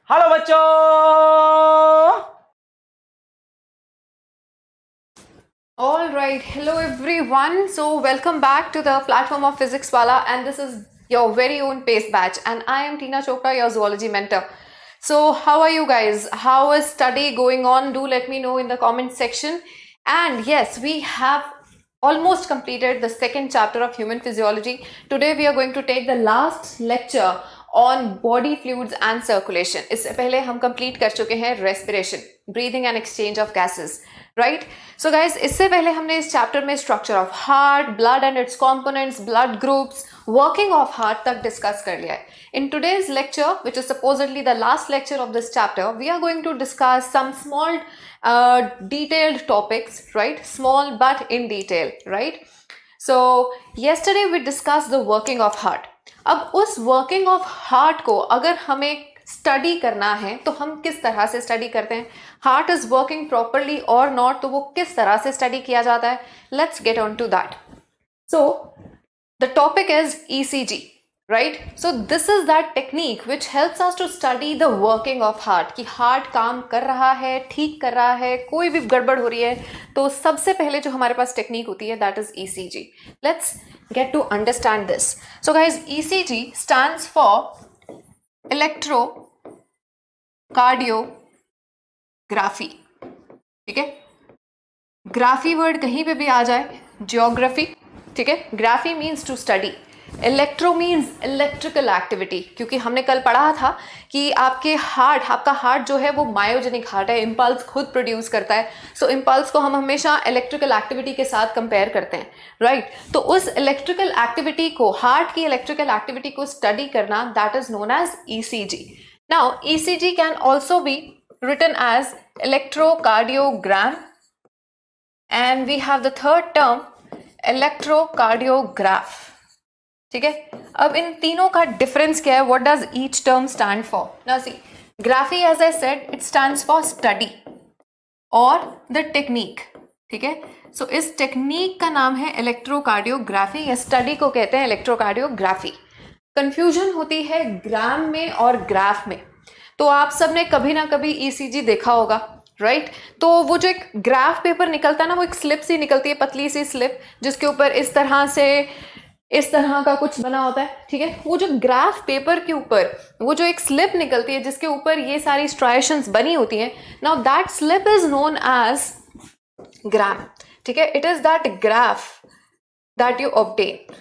Hello बच्चों। All right, hello everyone. So, welcome back to the platform of Physics Wala, and this is your very own PACE batch. And I am Tina Chopra, your zoology mentor. So, how are you guys? How is study going on? Do let me know in the comment section. And yes, we have almost completed the second chapter of human physiology. Today, we are going to take the last lecture on body fluids and circulation. इससे पहले हम complete कर चुके हैं respiration, breathing and exchange of gases. Right so guys, इससे पहले हमने इस चैप्टर में structure of heart, blood and its components, blood groups, working of heart तक डिस्कस कर लिया है. In today's lecture, which is supposedly the last lecture of this chapter, we are going to discuss some small detailed topics, right? Small but in detail, right? So yesterday we discussed the working of heart. अब उस working of heart को अगर हमें study करना है तो हम किस तरह से स्टडी करते हैं? हार्ट इज वर्किंग प्रॉपरली और नॉट, तो वो किस तरह से स्टडी किया जाता है? Let's get on to that. So the topic is ECG, right? So this is that technique which helps us to study the working of heart, कि हार्ट काम कर रहा है, ठीक कर रहा है, कोई भी गड़बड़ हो रही है, तो सबसे पहले जो हमारे पास टेक्निक होती है that is ECG. Let's get to understand this. So guys, ECG stands for electrocardiography. ठीक है, ग्राफी वर्ड कहीं पे भी आ जाए, जियोग्राफी, ठीक है. Graphy means to study, electro means electrical activity, क्योंकि हमने कल पढ़ा था कि आपका हार्ट जो है वो मायोजेनिक हार्ट है, इम्पल्स खुद प्रोड्यूस करता है. सो इम्पल्स को हम हमेशा इलेक्ट्रिकल एक्टिविटी के साथ कंपेयर करते हैं, राइट? तो उस इलेक्ट्रिकल एक्टिविटी को, हार्ट की इलेक्ट्रिकल एक्टिविटी को स्टडी करना, that is known as ECG. Now ECG can also be written as electrocardiogram, and we have the third term electrocardiograph. ठीक है, अब इन तीनों का डिफरेंस क्या है? What does each term stand for? ना see, graphy as I said it stands for study और द टेक्निक. ठीक है, सो इस टेक्निक का नाम है इलेक्ट्रोकार्डियोग्राफी, या स्टडी को कहते हैं इलेक्ट्रोकार्डियोग्राफी. कंफ्यूजन होती है ग्राम में और ग्राफ में. तो आप सबने कभी ना कभी ईसीजी देखा होगा, राइट? तो वो जो एक ग्राफ पेपर निकलता है ना, वो एक स्लिप सी निकलती है, पतली सी स्लिप, जिसके ऊपर इस तरह का कुछ बना होता है. ठीक है, वो जो ग्राफ पेपर के ऊपर वो जो एक स्लिप निकलती है जिसके ऊपर ये सारी स्ट्राइशंस बनी होती हैं, now that slip is known as gram. ठीक है, it is that graph that you obtain.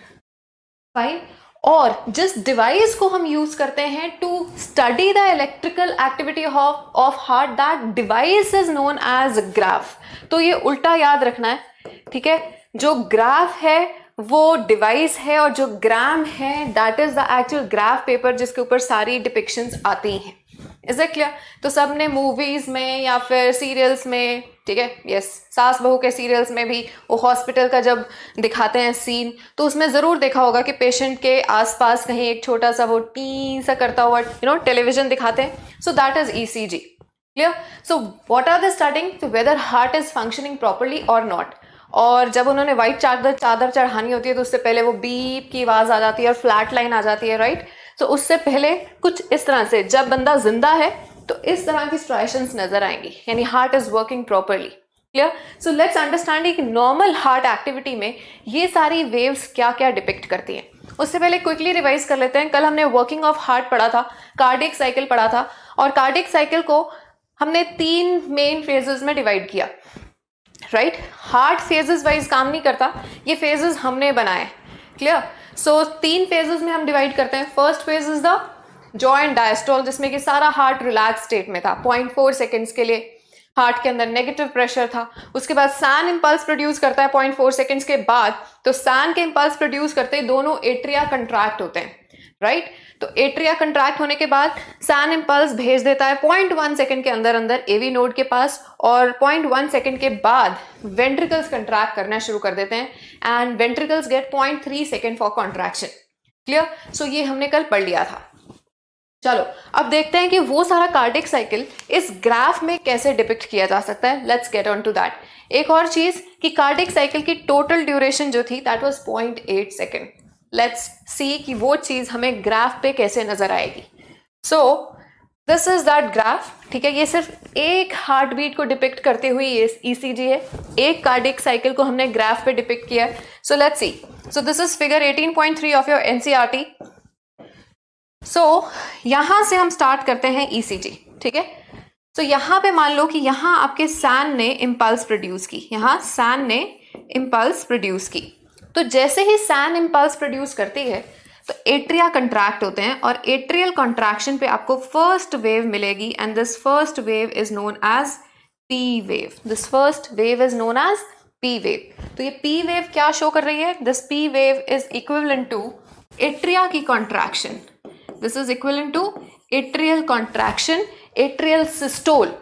Fine. और जिस डिवाइस को हम यूज करते हैं to study the electrical activity of heart, that device is known as graph. तो ये उल्टा याद रखना है, ठीक है? जो ग्राफ है वो डिवाइस है, और जो ग्राम है that is the actual graph paper जिसके ऊपर सारी डिपिक्शंस आती हैं. Is it clear? तो सबने मूवीज में या फिर सीरियल्स में, ठीक है, यस, सास बहू के सीरियल्स में भी वो हॉस्पिटल का जब दिखाते हैं सीन, तो उसमें ज़रूर देखा होगा कि पेशेंट के आसपास कहीं एक छोटा सा वो टी सा करता हुआ टेलीविजन दिखाते हैं. So that is ECG. Clear? So what are they studying? तो whether heart is functioning properly और नॉट. और जब उन्होंने वाइट चादर चढ़ानी होती है तो उससे पहले वो बीप की आवाज़ आ जाती है और फ्लैट लाइन आ जाती है, राइट? तो उससे पहले कुछ इस तरह से, जब बंदा जिंदा है तो इस तरह की स्ट्राइशंस नजर आएंगी, यानी heart is working properly. Clear? So let's understand कि नॉर्मल हार्ट एक्टिविटी में ये सारी वेव्स क्या क्या डिपिक्ट करती हैं. उससे पहले क्विकली रिवाइज कर लेते हैं. कल हमने वर्किंग ऑफ हार्ट पढ़ा था, कार्डियक साइकिल पढ़ा था, और कार्डियक साइकिल को हमने 3 मेन फेजेस में डिवाइड किया, राइट? हार्ट फेजेस वाइज काम नहीं करता, ये फेजेस हमने बनाए. क्लियर? सो 3 फेजेस में हम डिवाइड करते हैं. First phase is the joint diastole, जिसमें कि सारा हार्ट रिलैक्स स्टेट में था. 0.4 सेकेंड्स के लिए हार्ट के अंदर नेगेटिव प्रेशर था. उसके बाद सैन इंपल्स प्रोड्यूस करता है 0.4 सेकेंड्स के बाद. तो सैन के इंपल्स प्रोड्यूस करते दोनों एट्रिया कंट्रैक्ट होते हैं, राइट? तो एट्रिया कंट्रैक्ट होने के बाद सैन इंपल्स भेज देता है 0.1 सेकेंड के अंदर अंदर एवी नोड के पास, और 0.1 सेकेंड के बाद वेंट्रिकल्स कंट्रैक्ट करना शुरू कर देते हैं, and ventricles get 0.3 second for contraction. Clear? So ये हमने कल पढ़ लिया था. चलो अब देखते हैं कि वो सारा कार्डियक साइकिल इस ग्राफ में कैसे डिपिक्ट किया जा सकता है. Let's get on to that. एक और चीज कि कार्डियक साइकिल की टोटल ड्यूरेशन जो थी that was 0.8 second. Let's see कि वो चीज हमें ग्राफ पे कैसे नजर आएगी. So this is that graph, ठीक है। ये सिर्फ एक हार्ट बीट को डिपिक्ट करते हुए ये ईसीजी है, एक कार्डियक साइकिल को हमने ग्राफ पे डिपिक्ट किया है। So let's see, so this is figure 18.3 of your NCERT. So यहां से हम स्टार्ट करते हैं ईसीजी, ठीक है। तो यहां पे मान लो कि यहां आपके सैन ने इम्पल्स प्रोड्यूस की, यहां सैन ने इम्पल्स प्रोड्यूस की। तो जैसे ही सैन इम्पल्स प्रोड्यूस करती है तो एट्रिया कंट्रैक्ट होते हैं और एट्रियल कॉन्ट्रैक्शन पे आपको फर्स्ट वेव मिलेगी and this first wave is known as P wave. This first wave is known as P wave. तो ये पी वेव क्या शो कर रही है? This P wave is equivalent to atria की contraction. This is equivalent to atrial contraction, atrial systole.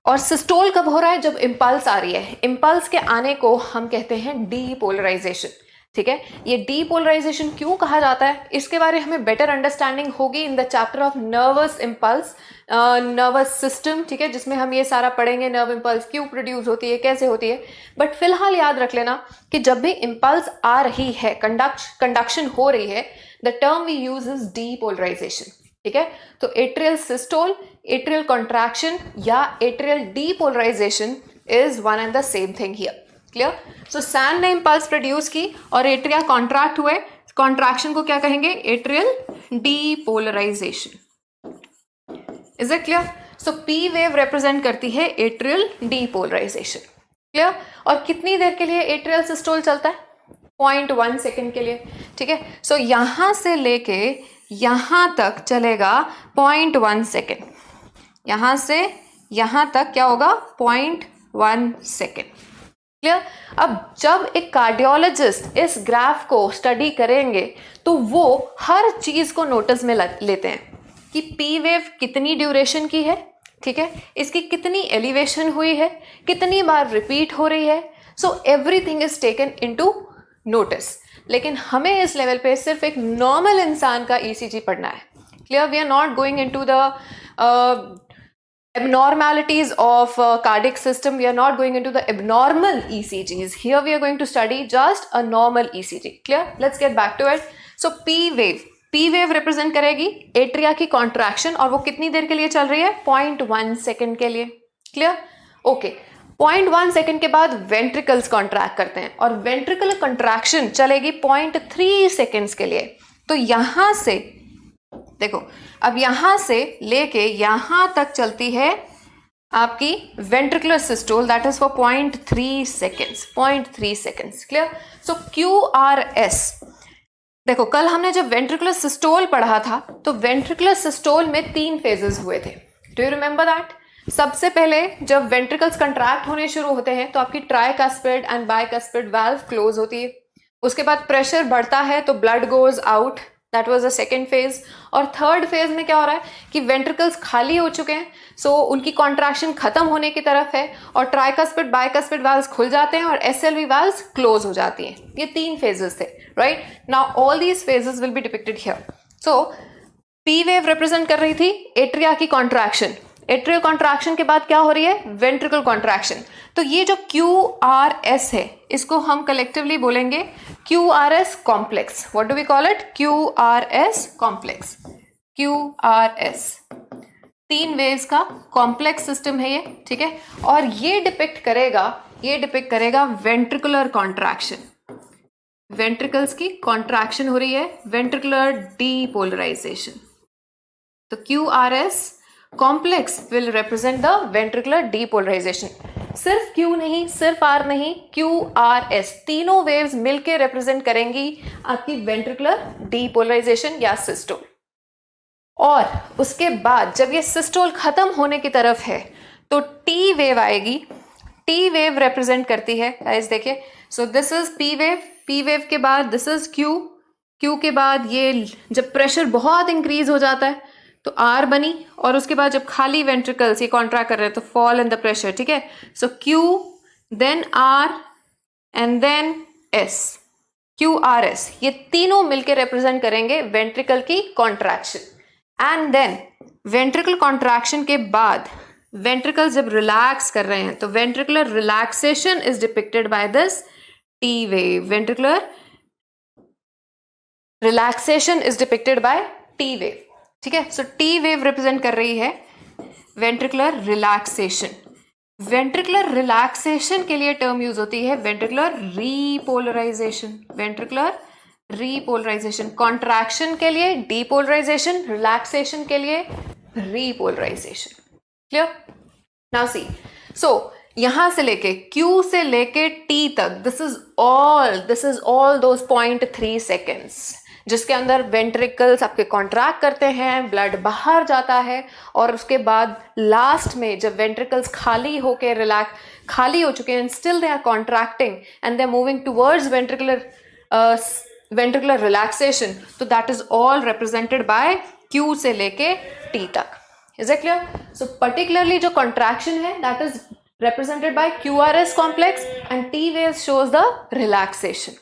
और systole कब हो रहा है? जब इम्पल्स आ रही है। इम्पल्स के आने को हम कहते हैं डीपोलराइजेशन, ठीक है। ये डीपोलराइजेशन क्यों कहा जाता है, इसके बारे में हमें बेटर अंडरस्टैंडिंग होगी इन the chapter of nervous impulse, nervous system, ठीक है, जिसमें हम ये सारा पढ़ेंगे, नर्व इम्पल्स क्यों प्रोड्यूस होती है, कैसे होती है। बट फिलहाल याद रख लेना कि जब भी इम्पल्स आ रही है, कंडक्शन हो रही है, the term we use is depolarization, ठीक है। तो एट्रियल सिस्टोल, एट्रियल कॉन्ट्रैक्शन या atrial depolarization is one and the same thing here. Clear? So SAN ने इम्पल्स प्रोड्यूस की और एट्रिया कॉन्ट्रैक्ट हुए, कॉन्ट्रैक्शन को क्या कहेंगे? Atrial depolarization. Is it clear? So P wave represent करती है एट्रियल डीपोलराइजेशन। क्लियर? और कितनी देर के लिए एट्रियल सिस्टोल चलता है? 0.1 सेकेंड के लिए, ठीक है। सो यहां से लेके यहां तक चलेगा 0.1 सेकेंड। यहां से यहां तक क्या होगा? 0.1 सेकेंड। क्लियर? अब जब एक कार्डियोलॉजिस्ट इस ग्राफ को स्टडी करेंगे तो वो हर चीज को नोटिस में लेते हैं कि पी वेव कितनी ड्यूरेशन की है, ठीक है, इसकी कितनी एलिवेशन हुई है, कितनी बार रिपीट हो रही है। So everything is taken into notice. लेकिन हमें इस लेवल पे सिर्फ एक नॉर्मल इंसान का ईसीजी पढ़ना है। Clear? We are not going into the abnormalities of cardiac system. We are not going into the abnormal ECGs. Here we are going to study just a normal ECG. Clear? Let's get back to it. So P wave represent करेगी atria की contraction और वो कितनी देर के लिए चल रही है? 0.1 सेकेंड के लिए। क्लियर? ओके। 0.1 सेकेंड के बाद वेंट्रिकल्स कॉन्ट्रैक्ट करते हैं और वेंट्रिकल कॉन्ट्रैक्शन चलेगी 0.3 सेकेंड्स के लिए। तो यहां से देखो, अब यहां से लेके यहां तक चलती है आपकी ventricular systole, that is for 0.3 seconds. 0.3 seconds. Clear? So QRS, देखो कल हमने जब वेंट्रिकुलर सिस्टोल पढ़ा था तो वेंट्रिकुलर सिस्टोल में 3 फेजेस हुए थे। Do you remember that? सबसे पहले जब वेंट्रिकल्स कंट्रैक्ट होने शुरू होते हैं तो आपकी tricuspid and bicuspid valve close होती है। उसके बाद प्रेशर बढ़ता है तो blood goes out, that was the second phase. और थर्ड फेज में क्या हो रहा है कि वेंट्रिकल्स खाली हो चुके हैं, सो उनकी कॉन्ट्रैक्शन खत्म होने की तरफ है और ट्राइकास्पिड बाइकास्पिड वाल्व्स खुल जाते हैं और SLV वाल्व्स क्लोज हो जाती हैं। ये 3 फेजेस थे, right? Now all these phases will be depicted here. So P wave represent कर रही थी एट्रिया की कॉन्ट्रैक्शन। एट्रियल कॉन्ट्रैक्शन के बाद क्या हो रही है? Ventricle contraction. तो ये जो QRS है इसको हम कलेक्टिवली बोलेंगे QRS complex. What do we call it? QRS complex. QRS 3 waves का कॉम्प्लेक्स सिस्टम है ये, ठीक है। और ये डिपिक्ट करेगा वेंट्रिकुलर कॉन्ट्रैक्शन। वेंट्रिकल्स की कॉन्ट्रैक्शन हो रही है, वेंट्रिकुलर डीपोलराइजेशन। तो QRS complex will represent the ventricular depolarization. सिर्फ Q नहीं, सिर्फ R नहीं, QRS तीनों वेव्स मिलके रिप्रेजेंट करेंगी आपकी वेंट्रिकुलर डीपोलराइजेशन या सिस्टोल। और उसके बाद जब ये सिस्टोल खत्म होने की तरफ है तो T वेव आएगी। T वेव रिप्रेजेंट करती है, गाइस देखिए, सो this is P wave, P wave के बाद दिस इज Q के बाद ये जब प्रेशर बहुत इंक्रीज हो जाता है तो R बनी और उसके बाद जब खाली वेंट्रिकल्स ये कॉन्ट्रैक्ट कर रहे हैं तो फॉल इन द प्रेशर, ठीक है। So Q then R and then S, QRS ये तीनों मिलके रिप्रेजेंट करेंगे वेंट्रिकल की contraction. And then ventricle contraction के बाद वेंट्रिकल जब रिलैक्स कर रहे हैं तो ventricular relaxation is depicted by this T wave. Ventricular relaxation is depicted by T wave. ठीक है। सो टी वेव रिप्रेजेंट कर रही है वेंट्रिकुलर रिलैक्सेशन। वेंट्रिकुलर रिलैक्सेशन के लिए टर्म यूज होती है ventricular repolarisation. Ventricular repolarisation, contraction के लिए डीपोलराइजेशन, रिलैक्सेशन के लिए रीपोलराइजेशन। क्लियर? नाउ सी, सो यहां से लेके Q से लेके T तक, this is all those 0.3 seconds जिसके अंदर वेंट्रिकल्स आपके कॉन्ट्रैक्ट करते हैं, ब्लड बाहर जाता है, और उसके बाद लास्ट में जब वेंट्रिकल्स खाली होके खाली हो चुके हैं, still they are contracting and they are moving towards ventricular relaxation, तो that is all represented by Q से लेके T तक। Is it clear? So particularly जो कॉन्ट्रैक्शन है that is represented by QRS complex and T waves shows the relaxation।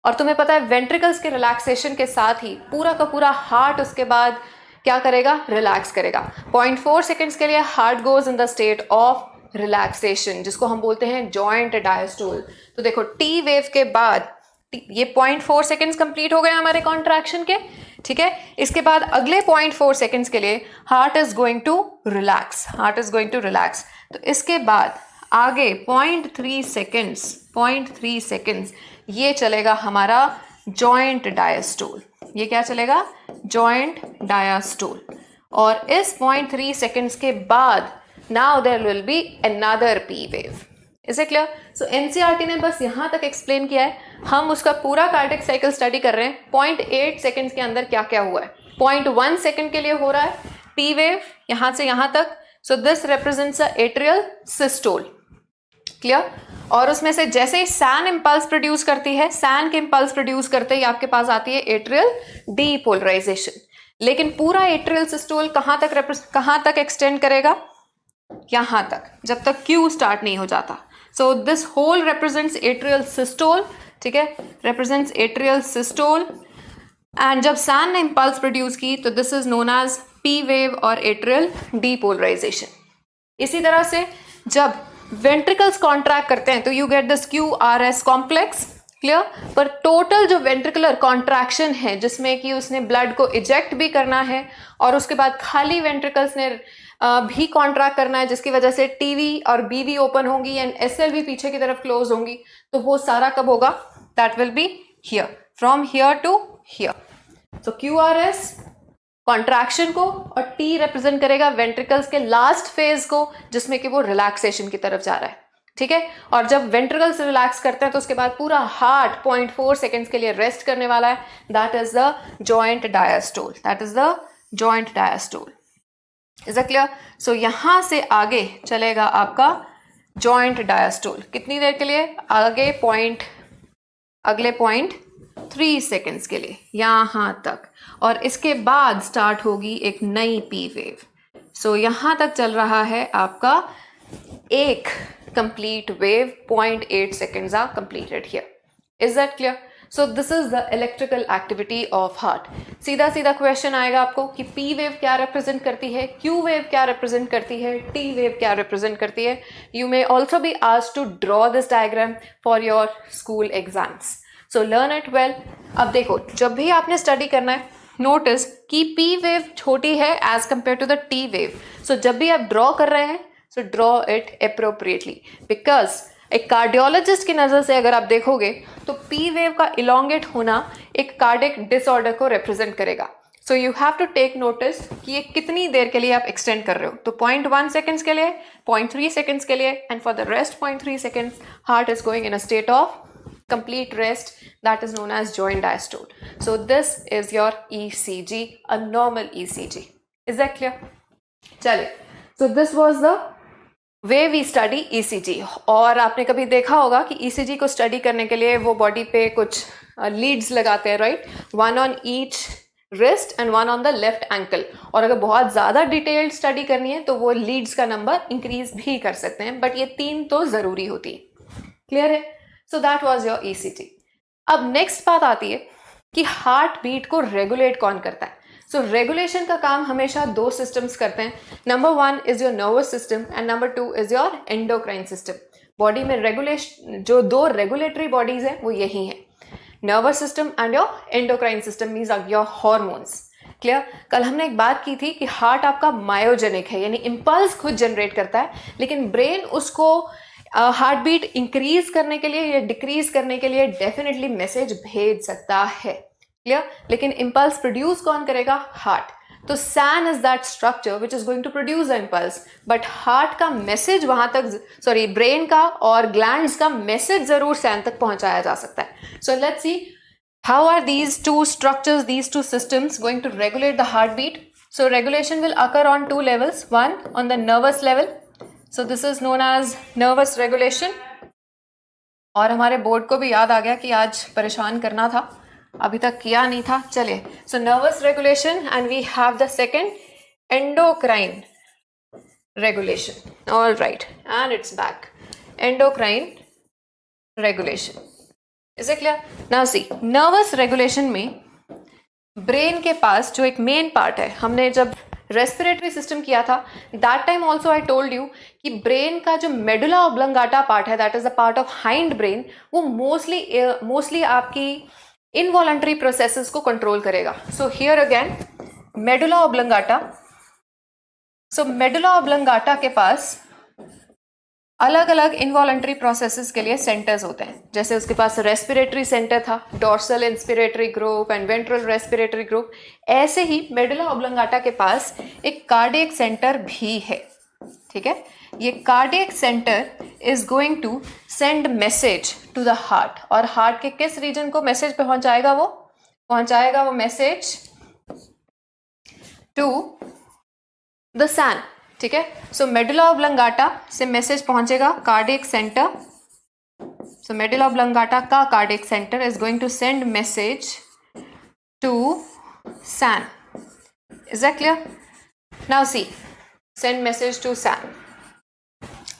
और तुम्हें पता है वेंट्रिकल्स के रिलैक्सेशन के साथ ही पूरा का पूरा हार्ट उसके बाद क्या करेगा? रिलैक्स करेगा। 0.4 सेकेंड्स के लिए heart goes in the state of relaxation, जिसको हम बोलते हैं जॉइंट डायस्टोल। तो देखो टी वेव के बाद ये 0.4 सेकेंड्स कंप्लीट हो गए हमारे कॉन्ट्रैक्शन के, ठीक है। इसके बाद अगले 0.4 सेकेंड्स के लिए heart is going to relax, heart is going to relax. तो इसके बाद आगे 0.3 सेकेंड्स ये चलेगा हमारा जॉइंट डायस्टोल। ये क्या चलेगा? Joint diastole. और इस 0.3 सेकेंड्स के बाद now there will be another P wave. Is it clear? So NCERT ने बस यहां तक एक्सप्लेन किया है, हम उसका पूरा कार्डियक साइकिल स्टडी कर रहे हैं। 0.8 सेकेंड्स के अंदर क्या क्या हुआ है। 0.1 सेकेंड के लिए हो रहा है पी वेव यहां से यहां तक, so this represents a atrial systole. Clear? और उसमें से जैसे ही सैन इंपल्स प्रोड्यूस करती है, सैन के इंपल्स प्रोड्यूस करते ही आपके पास आती है एट्रियल डीपोलराइजेशन। लेकिन पूरा एट्रियल सिस्टोल कहां तक एक्सटेंड करेगा? यहां तक, जब तक Q स्टार्ट नहीं हो जाता। So this whole represents atrial systole, ठीक है, रिप्रेजेंट्स एट्रियल सिस्टोल। एंड जब सैन ने इंपल्स प्रोड्यूस की तो this is known as P wave और एट्रियल डीपोलराइजेशन। इसी तरह से जब वेंट्रिकल्स कॉन्ट्रैक्ट करते हैं तो you get this QRS complex. Clear? पर टोटल जो वेंट्रिकुलर कॉन्ट्रैक्शन है जिसमें कि उसने ब्लड को इजेक्ट भी करना है और उसके बाद खाली वेंट्रिकल्स ने भी कॉन्ट्रैक्ट करना है, जिसकी वजह से टीवी और बीवी ओपन होंगी एंड एसएल भी पीछे की तरफ क्लोज होंगी, तो वो सारा कब होगा? That will be here, from here to here. So QRS contraction को और T रिप्रेजेंट करेगा वेंट्रिकल्स के लास्ट फेज को जिसमें कि वो रिलैक्सेशन की तरफ जा रहा है, ठीक है। और जब वेंट्रिकल्स रिलैक्स करते हैं तो उसके बाद पूरा हार्ट 0.4 सेकेंड्स के लिए रेस्ट करने वाला है। That is the joint diastole, that is the joint diastole. Is it clear? So यहां से आगे चलेगा आपका जॉइंट डायस्टोल। कितनी देर के लिए? आगे अगले 0.3 सेकेंड्स के लिए यहां तक, और इसके बाद स्टार्ट होगी एक नई पी वेव। सो यहां तक चल रहा है आपका एक complete wave, 0.8 seconds are completed here. Is that clear? So this is the electrical activity of heart. सीधा सीधा क्वेश्चन आएगा आपको कि पी वेव क्या रिप्रेजेंट करती है, क्यू वेव क्या रिप्रेजेंट करती है, टी वेव क्या रिप्रेजेंट करती है। You may also be asked to draw this diagram for your school exams, so learn it well. अब देखो, जब भी आपने स्टडी करना है, नोटिस कि पी वेव छोटी है as compare to the T wave. So जब भी आप ड्रॉ कर रहे हैं, so draw it appropriately, because एक कार्डियोलॉजिस्ट की नज़र से अगर आप देखोगे तो पी वेव का इलोंगेट होना एक कार्डियक डिसऑर्डर को रिप्रेजेंट करेगा। So you have to take notice कि ये कितनी देर के लिए आप एक्सटेंड कर रहे हो। तो 0.1 सेकेंड्स के लिए, 0.3 सेकेंड्स के लिए, and for the rest 0.3 seconds heart is going in a state of complete rest, that is known as joint diastole. So this is your ECG, a normal ECG. Is that clear? चलिए, so this was the way we study ECG. और आपने कभी देखा होगा कि ECG को study करने के लिए वो बॉडी पे कुछ लीड्स लगाते हैं, right? One on each wrist and one on the left ankle. और अगर बहुत ज़्यादा डिटेल्ड स्टडी करनी है तो वो लीड्स का नंबर इंक्रीज भी कर सकते हैं, बट ये 3 तो ज़रूरी होती है। क्लियर है? So that was your ECG। अब नेक्स्ट बात आती है कि हार्ट बीट को रेगुलेट कौन करता है। सो रेगुलेशन का काम हमेशा 2 सिस्टम्स करते हैं। Number 1 is your nervous system and number 2 is your endocrine system. Body में रेगुलेशन, जो 2 रेगुलेटरी बॉडीज हैं वो यही हैं, nervous system and your endocrine system, means your hormones. Clear? कल हमने एक बात की थी कि हार्ट आपका मायोजेनिक है, यानी इम्पल्स खुद जनरेट करता है, लेकिन ब्रेन उसको हार्ट बीट इंक्रीज करने के लिए या डिक्रीज करने के लिए डेफिनेटली मैसेज भेज सकता है, क्लियर? लेकिन इम्पल्स प्रोड्यूस कौन करेगा? हार्ट. तो SAN is that structure which is going to produce the impulse, but heart का मैसेज वहां तक, सॉरी ब्रेन का और ग्लैंड्स का मैसेज जरूर SAN तक पहुंचाया जा सकता है. So let's see how are these two structures, these two systems going to regulate the heartbeat. So regulation will occur on two levels. One on the nervous level. So this is known as nervous regulation. और हमारे board को भी याद आ गया कि आज परेशान करना था, अभी तक किया नहीं था. चलिए, so nervous regulation and we have the second endocrine regulation. All right, and it's back. Endocrine regulation. Is it clear? Now see, nervous regulation में ब्रेन के पास जो एक मेन पार्ट है, हमने जब रेस्पिरेटरी सिस्टम किया था that time also I told you कि ब्रेन का जो मेडुला ऑब्लंगाटा पार्ट है, that is the part of hind brain, वो मोस्टली आपकी इनवॉलंटरी प्रोसेसेस को कंट्रोल करेगा. So here again medulla oblongata. So medulla oblongata के पास अलग अलग इनवॉलंटरी प्रोसेसेस के लिए सेंटर्स होते हैं. जैसे उसके पास रेस्पिरेटरी सेंटर था, dorsal inspiratory group and ventral respiratory group. ऐसे ही मेडुला ऑब्लंगाटा के पास एक कार्डियक सेंटर भी है. ठीक है, ये cardiac centre is going to send message to the heart. और हार्ट के किस रीजन को मैसेज पहुंचाएगा? वो पहुंचाएगा वो मैसेज टू द SAN. ठीक है, सो मेडुला ऑब्लंगाटा से मैसेज पहुंचेगा cardiac centre. So medulla oblongata का cardiac centre is going to send message to SAN. Is that clear? Now see, send message to SAN.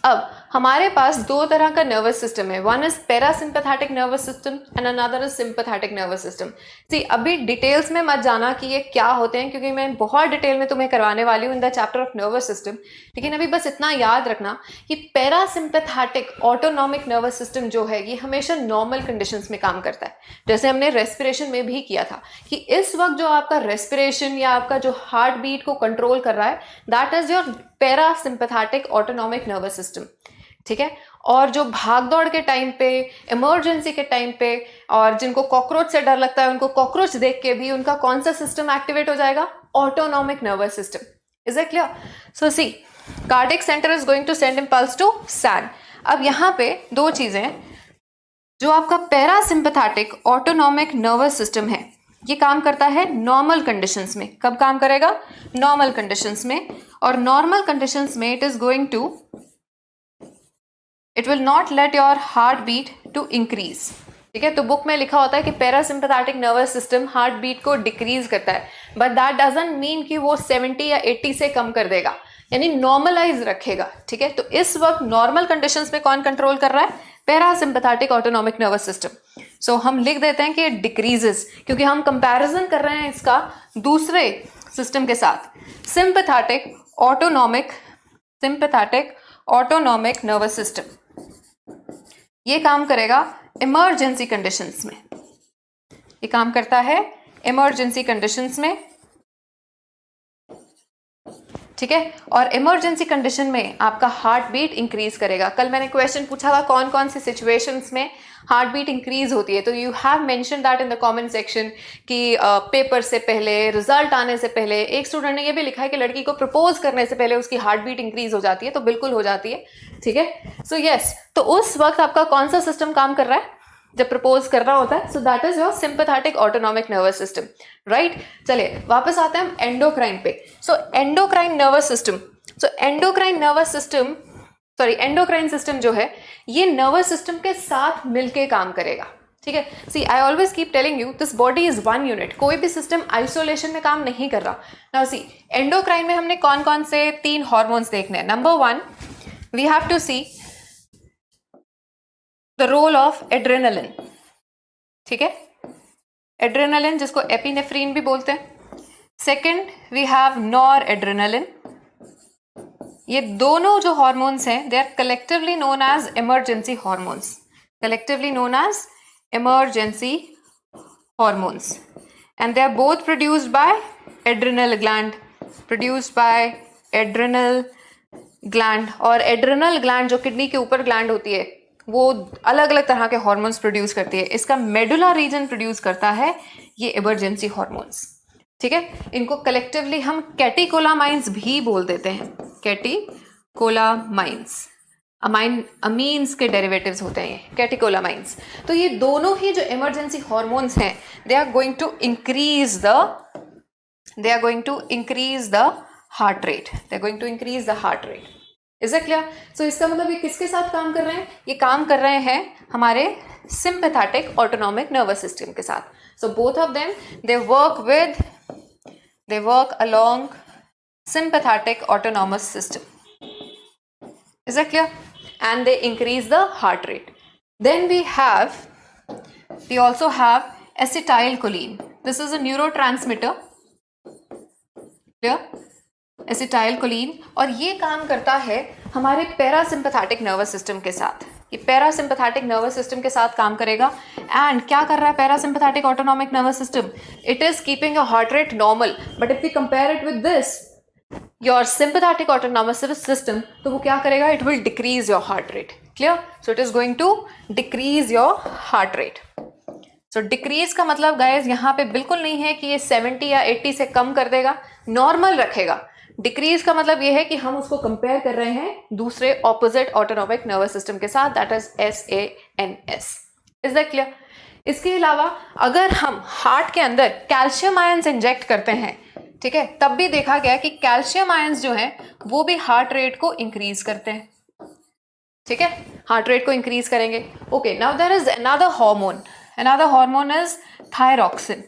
अब हमारे पास दो तरह का नर्वस सिस्टम है. One is parasympathetic nervous system and another is sympathetic nervous system. See, अभी details में मत जाना कि ये क्या होते हैं, क्योंकि मैं बहुत डिटेल में तुम्हें करवाने वाली हूँ इन the chapter of nervous system. लेकिन अभी बस इतना याद रखना कि पैरासिम्पैथेटिक ऑटोनॉमिक नर्वस सिस्टम जो है ये हमेशा नॉर्मल कंडीशंस में काम करता है. जैसे हमने रेस्पिरेशन में भी किया था कि इस वक्त जो आपका रेस्पिरेशन या आपका जो हार्ट बीट को कंट्रोल कर रहा है, that is your parasympathetic autonomic nervous system. ठीक है, और जो भाग दौड़ के टाइम पे, इमरजेंसी के टाइम पे, और जिनको कॉकरोच से डर लगता है उनको कॉकरोच देख के भी उनका कौन सा सिस्टम एक्टिवेट हो जाएगा? Autonomic nervous system. Is it clear? So see, cardiac centre is going to send impulse to SAN. अब यहाँ पे दो चीजें, जो आपका पैरासिम्पैथेटिक ऑटोनॉमिक नर्वस सिस्टम है ये काम करता है नॉर्मल कंडीशंस में. कब काम करेगा? नॉर्मल कंडीशंस में. और नॉर्मल कंडीशंस में it is going to, it will not let your heart beat to increase. ठीक है, तो बुक में लिखा होता है कि parasympathetic nervous system heart beat को डिक्रीज करता है, बट दैट डजंट मीन कि वो 70 या 80 से कम कर देगा, यानी नॉर्मलाइज रखेगा. ठीक है, तो इस वक्त नॉर्मल कंडीशंस में कौन कंट्रोल कर रहा है? Parasympathetic autonomic nervous system. So हम लिख देते हैं कि इट डिक्रीजेस, क्योंकि हम कंपैरिजन कर रहे हैं इसका दूसरे सिस्टम के साथ, सिंपैथेटिक ऑटोनॉमिक नर्वस सिस्टम. ये काम करेगा इमरजेंसी कंडीशंस में. ये काम करता है इमरजेंसी कंडीशंस में. ठीक है, और इमरजेंसी कंडीशन में आपका हार्ट बीट इंक्रीज करेगा. कल मैंने क्वेश्चन पूछा था कौन कौन सी सिचुएशंस में हार्ट बीट इंक्रीज होती है, तो you have mention that in the comment section कि पेपर से पहले, रिजल्ट आने से पहले. एक स्टूडेंट ने ये भी लिखा है कि लड़की को प्रपोज करने से पहले उसकी हार्ट बीट इंक्रीज हो जाती है, तो बिल्कुल हो जाती है. ठीक है, सो यस, तो उस वक्त आपका कौन सा सिस्टम काम कर रहा है जब प्रपोज कर रहा होता है? So that is your sympathetic autonomic nervous system. Right, चलिए वापस आते हैं हम एंडोक्राइन पे. सो endocrine nervous system, endocrine system जो है ये नर्वस सिस्टम के साथ मिलके काम करेगा. ठीक है, see I always keep telling you this body is one unit. कोई भी सिस्टम आइसोलेशन में काम नहीं कर रहा. नाउ सी, एंडोक्राइन में हमने कौन कौन से 3 हॉर्मोन्स देखने हैं. Number 1, we have to see the role of adrenaline. ठीक है, एड्रेनलिन जिसको एपिनेफ्रीन भी बोलते हैं. Second, we have noradrenaline. ये दोनों जो हॉर्मोन्स हैं they are collectively known as emergency hormones. And they are both produced by adrenal gland, produced by adrenal gland. और एड्रिनल ग्लैंड जो किडनी के ऊपर ग्लैंड होती है वो अलग अलग तरह के हार्मोन्स प्रोड्यूस करती है। इसका मेडुला रीजन प्रोड्यूस करता है ये इमरजेंसी हार्मोन्स, ठीक है। इनको कलेक्टिवली हम कैटेकोलामाइंस भी बोल देते हैं, कैटेकोलामाइंस। अमीन्स के डेरिवेटिव्स होते हैं ये कैटेकोलामाइंस। तो ये दोनों ही जो इमरजेंसी हार्मोन्स हैं they are going to increase the heart rate, they are going to increase the heart rate. Is it clear? So इसका मतलब ये किसके साथ काम कर रहे हैं? ये काम कर रहे हैं हमारे सिंपैथेटिक ऑटोनॉमिक नर्वस सिस्टम के साथ। So both of them they work along sympathetic autonomous system. Is that clear? And they increase the heart rate. Then we also have acetylcholine. This is a neurotransmitter. Clear? Acetylcholine, और ये काम करता है हमारे parasympathetic nervous system के साथ। ये parasympathetic nervous system के साथ काम करेगा। एंड क्या कर रहा है parasympathetic autonomic nervous system? It is keeping your heart rate normal, but if we compare it with this your sympathetic autonomous system, तो वो क्या करेगा? It will decrease your heart rate. Clear? So it is going to decrease your heart rate. So decrease का मतलब guys यहाँ पे बिल्कुल नहीं है कि ये 70 या 80 से कम कर देगा, नॉर्मल रखेगा। डिक्रीज का मतलब ये है कि हम उसको कंपेयर कर रहे हैं दूसरे ऑपोजिट ऑटोनॉमिक नर्वस सिस्टम के साथ, that is SANS। Is that clear? इसके अलावा अगर हम हार्ट के अंदर कैल्शियम आयंस इंजेक्ट करते हैं, ठीक है, तब भी देखा गया कि कैल्शियम आयंस जो हैं वो भी हार्ट रेट को इंक्रीज करते हैं, ठीक है, हार्ट रेट को इंक्रीज करेंगे। Okay, now there is another hormone is thyroxine.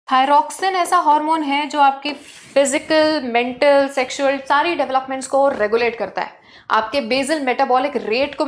Thyroxine ऐसा हार्मोन है जो आपकी फिजिकल, मेंटल, सेक्सुअल सारी डेवलपमेंट्स को रेगुलेट करता है। आपके बेसल मेटाबॉलिक रेट को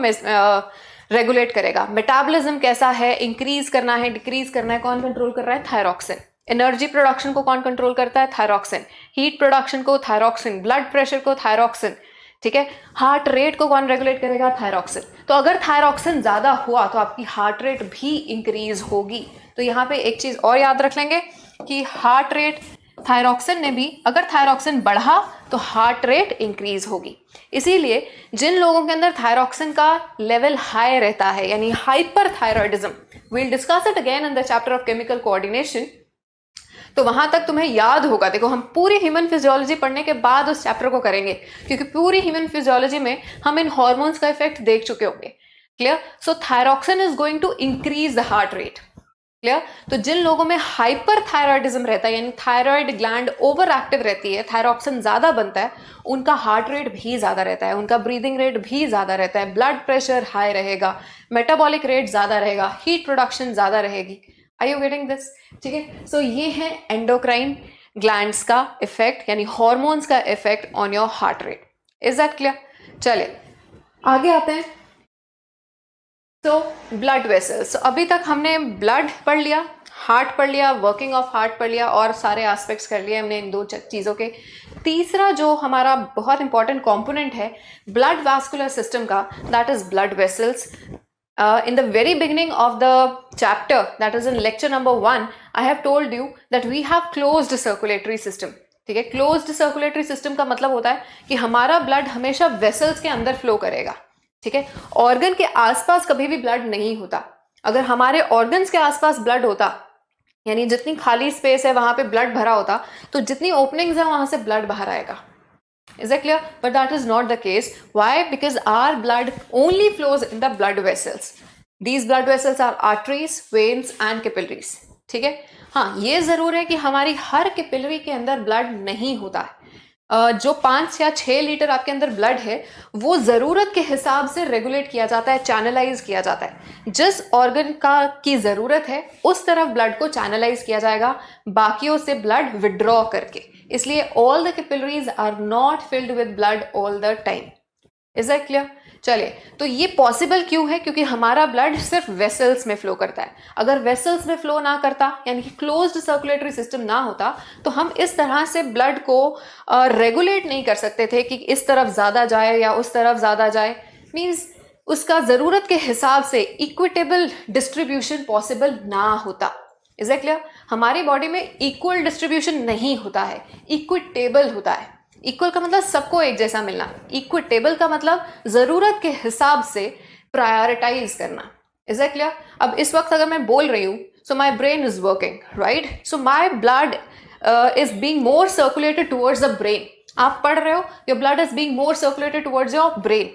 रेगुलेट करेगा। मेटाबॉलिज्म कैसा है, इंक्रीज करना है, डिक्रीज करना है, कौन कंट्रोल कर रहा है? थायरॉक्सिन। एनर्जी प्रोडक्शन को कौन कंट्रोल करता है? थायरॉक्सिन। हीट प्रोडक्शन को थायरॉक्सिन, ब्लड प्रेशर को थायरॉक्सिन, ठीक है। हार्ट रेट को कौन रेगुलेट करेगा? थायरॉक्सिन। तो अगर थायरॉक्सिन ज्यादा हुआ तो आपकी हार्ट रेट भी इंक्रीज होगी। तो यहाँ पे एक चीज और याद रख लेंगे कि हार्ट रेट थायरॉक्सिन ने भी, अगर थायरॉक्सिन बढ़ा तो हार्ट रेट इंक्रीज होगी। इसीलिए जिन लोगों के अंदर थायरॉक्सिन का लेवल हाई रहता है, यानी hyperthyroidism, we'll discuss it again in the chapter of chemical coordination, तो वहां तक तुम्हें याद होगा। देखो, हम पूरी ह्यूमन फिजियोलॉजी पढ़ने के बाद उस चैप्टर को करेंगे, क्योंकि पूरी ह्यूमन फिजियोलॉजी में हम इन हॉर्मोन्स का इफेक्ट देख चुके होंगे। Clear? So thyroxine is going to increase the heart rate. Clear? तो जिन लोगों में हाइपर थायरॉइडिज्म रहता है, यानी थायराइड ग्लैंड ओवर एक्टिव रहती है, थायरॉक्सिन ज्यादा बनता है, उनका हार्ट रेट भी ज्यादा रहता है, उनका ब्रीदिंग रेट भी ज्यादा रहता है, ब्लड प्रेशर हाई रहेगा, मेटाबॉलिक रेट ज्यादा रहेगा, हीट प्रोडक्शन ज्यादा रहेगी। Are you getting this? ठीक है। सो ये है एंडोक्राइन ग्लैंड्स का इफेक्ट, यानी हॉर्मोन्स का effect on your heart rate. Is that clear? चले आगे आते हैं। तो ब्लड वेसल्स, अभी तक हमने ब्लड पढ़ लिया, हार्ट पढ़ लिया, वर्किंग ऑफ हार्ट पढ़ लिया, और सारे एस्पेक्ट्स कर लिए हमने इन दो चीज़ों के। तीसरा जो हमारा बहुत इंपॉर्टेंट कंपोनेंट है ब्लड वास्कुलर सिस्टम का, that is blood vessels. In the very beginning of the chapter, that is in lecture number 1, I have told you that we have closed circulatory system. ठीक है, closed circulatory system का मतलब होता है कि हमारा blood हमेशा वेसल्स के अंदर फ्लो करेगा। ठीक है, ऑर्गन के आसपास कभी भी ब्लड नहीं होता। अगर हमारे ऑर्गन्स के आसपास ब्लड होता, यानी जितनी खाली स्पेस है वहां पे ब्लड भरा होता, तो जितनी ओपनिंग्स है वहां से ब्लड बाहर आएगा। Is that clear? But that is not the case. Why? Because our blood only flows in the blood vessels. These blood vessels are arteries, veins and capillaries. ठीक है, हाँ ये जरूर है कि हमारी हर कैपिलरी के अंदर ब्लड नहीं होता है। जो 5 या 6 लीटर आपके अंदर ब्लड है वो जरूरत के हिसाब से रेगुलेट किया जाता है, चैनलाइज किया जाता है। जिस ऑर्गन का की जरूरत है उस तरफ ब्लड को चैनलाइज किया जाएगा, बाकियों से ब्लड विड्रॉ करके। इसलिए all the capillaries are not filled with blood all the time. Is that clear? चलिए, तो ये पॉसिबल क्यों है? क्योंकि हमारा ब्लड सिर्फ वेसल्स में फ्लो करता है। अगर वेसल्स में फ्लो ना करता, यानी कि क्लोज्ड सर्कुलेटरी सिस्टम ना होता, तो हम इस तरह से ब्लड को रेगुलेट नहीं कर सकते थे कि इस तरफ ज्यादा जाए या उस तरफ ज्यादा जाए। मीन्स उसका जरूरत के हिसाब से इक्विटेबल डिस्ट्रीब्यूशन पॉसिबल ना होता। Is it clear? हमारी बॉडी में इक्वल डिस्ट्रीब्यूशन नहीं होता है, इक्विटेबल होता है। इक्वल का मतलब सबको एक जैसा मिलना, इक्विटेबल का मतलब जरूरत के हिसाब से प्रायोरिटाइज करना। Is it clear? अब इस वक्त अगर मैं बोल रही हूँ, so my brain is working, right? So my blood is being more circulated towards the brain. आप पढ़ रहे हो, your blood is being more circulated towards your brain.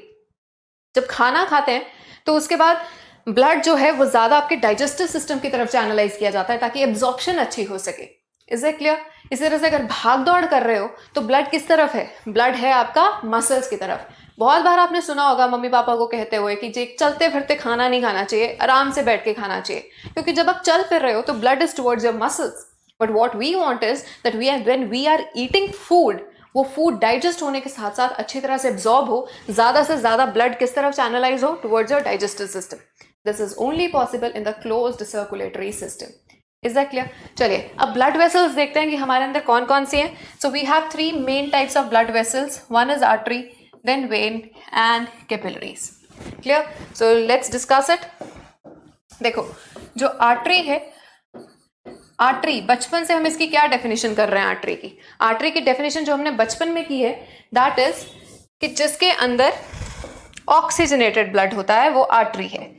जब खाना खाते हैं तो उसके बाद ब्लड जो है वो ज्यादा आपके डाइजेस्टिव सिस्टम की तरफ चैनलाइज किया जाता है ताकि एब्जॉर्प्शन अच्छी हो सके। Is it clear? इसी तरह से अगर भाग दौड़ कर रहे हो तो ब्लड किस तरफ है? ब्लड है आपका मसल्स की तरफ। बहुत बार आपने सुना होगा मम्मी पापा को कहते हुए कि जी चलते फिरते खाना नहीं खाना चाहिए, आराम से बैठ के खाना चाहिए, क्योंकि जब आप चल फिर रहे हो तो blood is towards your muscles. But what we want is that when we are eating food, वो फूड डाइजेस्ट होने के साथ साथ अच्छी तरह से एब्जॉर्ब हो, ज्यादा से ज्यादा ब्लड किस तरफ चैनलाइज हो? Towards your digestive system. This is only possible in the closed circulatory system. Is that clear? चलिए अब ब्लड वेसल्स देखते हैं कि हमारे अंदर कौन कौन सी हैं। So we have 3 main types of blood vessels, one is artery, then vein and capillaries. Clear? So let's discuss it. देखो जो आर्टरी है, आर्टरी बचपन से हम इसकी क्या डेफिनेशन कर रहे हैं? आर्टरी की, आर्टरी की डेफिनेशन जो हमने बचपन में की है दैट इज कि जिसके अंदर ऑक्सीजनेटेड ब्लड होता है वो आर्टरी है।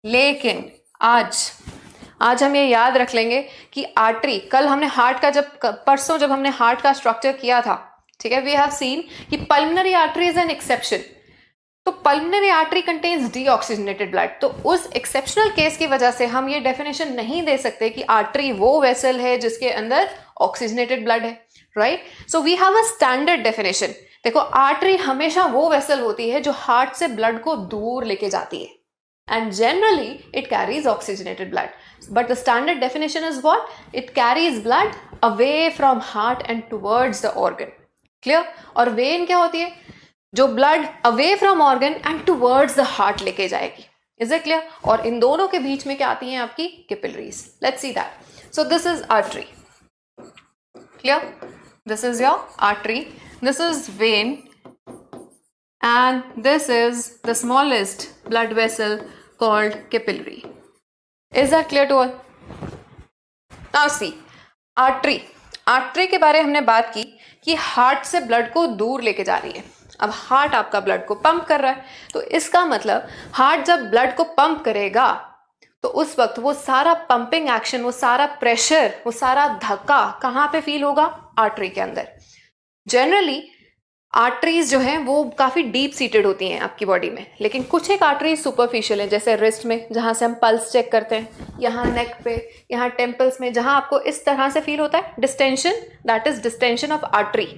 लेकिन आज हम ये याद रख लेंगे कि आर्टरी, कल हमने हार्ट का परसों जब हमने हार्ट का स्ट्रक्चर किया था, ठीक है, वी हैव सीन कि pulmonary artery is an exception. तो pulmonary artery contains deoxygenated blood. तो उस एक्सेप्शनल केस की वजह से हम ये डेफिनेशन नहीं दे सकते कि आर्टरी वो वेसल है जिसके अंदर ऑक्सीजनेटेड ब्लड है, right? So we have a standard definition. देखो आर्टरी हमेशा वो वेसल होती है जो हार्ट से ब्लड को दूर लेके जाती है, and generally it carries oxygenated blood, but the standard definition is what? It carries blood away from heart and towards the organ. Clear? और vein क्या होती है? जो blood away from organ and towards the heart लेके जाएगी। Is it clear? और इन दोनों के बीच में क्या आती हैं? आपकी capillaries. Let's see that. So this is artery. Clear? This is your artery. This is vein. And this is the smallest blood vessel called capillary. Is that clear to all? Now see, artery. Artery के बारे में हमने बात की कि heart से blood को दूर लेके जा रही है। अब हार्ट आपका ब्लड को पंप कर रहा है, तो इसका मतलब हार्ट जब ब्लड को पंप करेगा तो उस वक्त वो सारा पंपिंग एक्शन, वो सारा प्रेशर, वो सारा धक्का कहाँ पे फील होगा? आर्टरी के अंदर। जनरली आर्टरीज जो हैं वो काफ़ी डीप सीटेड होती हैं आपकी बॉडी में, लेकिन कुछ एक आर्टरीज सुपरफिशियल हैं, जैसे रिस्ट में जहाँ से हम पल्स चेक करते हैं, यहाँ नेक पे, यहाँ टेम्पल्स में, जहाँ आपको इस तरह से फील होता है distension, that is distension of artery.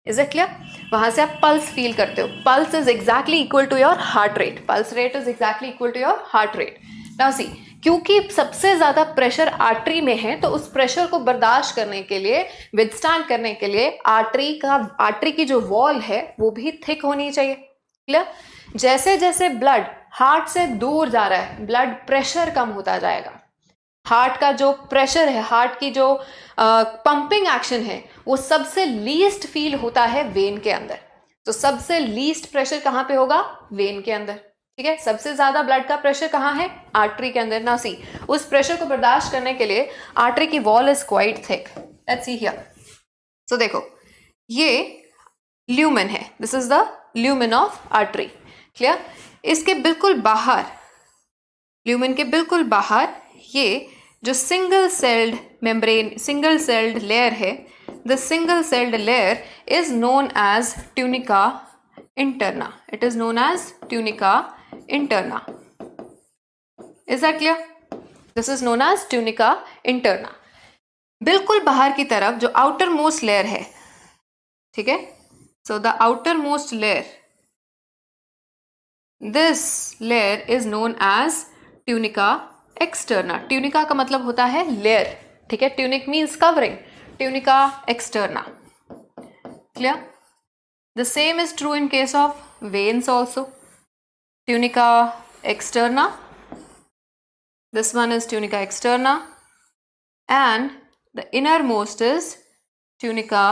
Is it clear? वहाँ से आप पल्स फील करते हो। Pulse is exactly equal to your heart rate. Pulse rate is exactly equal to your heart rate. Now see, क्योंकि सबसे ज्यादा प्रेशर आर्टरी में है तो उस प्रेशर को बर्दाश्त करने के लिए, विदस्टैंड करने के लिए आर्टरी की जो वॉल है वो भी थिक होनी चाहिए। क्लियर? जैसे जैसे ब्लड हार्ट से दूर जा रहा है, ब्लड प्रेशर कम होता जाएगा। हार्ट का जो प्रेशर है, हार्ट की जो पंपिंग एक्शन है, वो सबसे लीस्ट फील होता है वेन के अंदर। तो सबसे लीस्ट प्रेशर कहाँ पे होगा? वेन के अंदर। ठीक है? सबसे ज्यादा ब्लड का प्रेशर कहाँ है? आर्टरी के अंदर। ना सी, उस प्रेशर को बर्दाश्त करने के लिए आर्टरी की wall is quite thick. Let's see here. So देखो, ये ल्यूमेन है, this is the lumen of artery. Clear? इसके बिल्कुल बाहर, ल्यूमेन के बिल्कुल बाहर ये जो single celled membrane, single celled layer है, the single celled layer is known as tunica interna. It is known as tunica interna. Is that clear? This is known as tunica interna. बिल्कुल बाहर की तरफ जो आउटर मोस्ट लेयर है, ठीक है, so the outer most layer, this layer is known as tunica externa. Tunica का मतलब होता है लेयर, ठीक है, tunic means covering, tunica externa. Clear? The same is true in case of veins also. Tunica externa, this one is tunica externa, and the innermost is tunica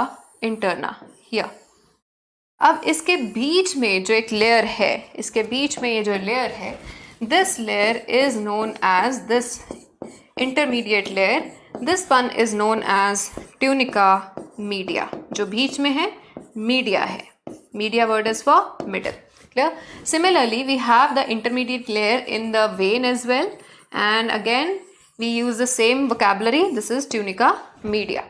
interna here. अब इसके बीच में जो एक लेयर है, इसके बीच में ये जो लेयर है, this layer is known as, this intermediate layer, this one is known as tunica media, जो बीच में है मीडिया है. Media word is for middle. Clear? Similarly, we have the intermediate layer in the vein as well, and again we use the same vocabulary. This is tunica media.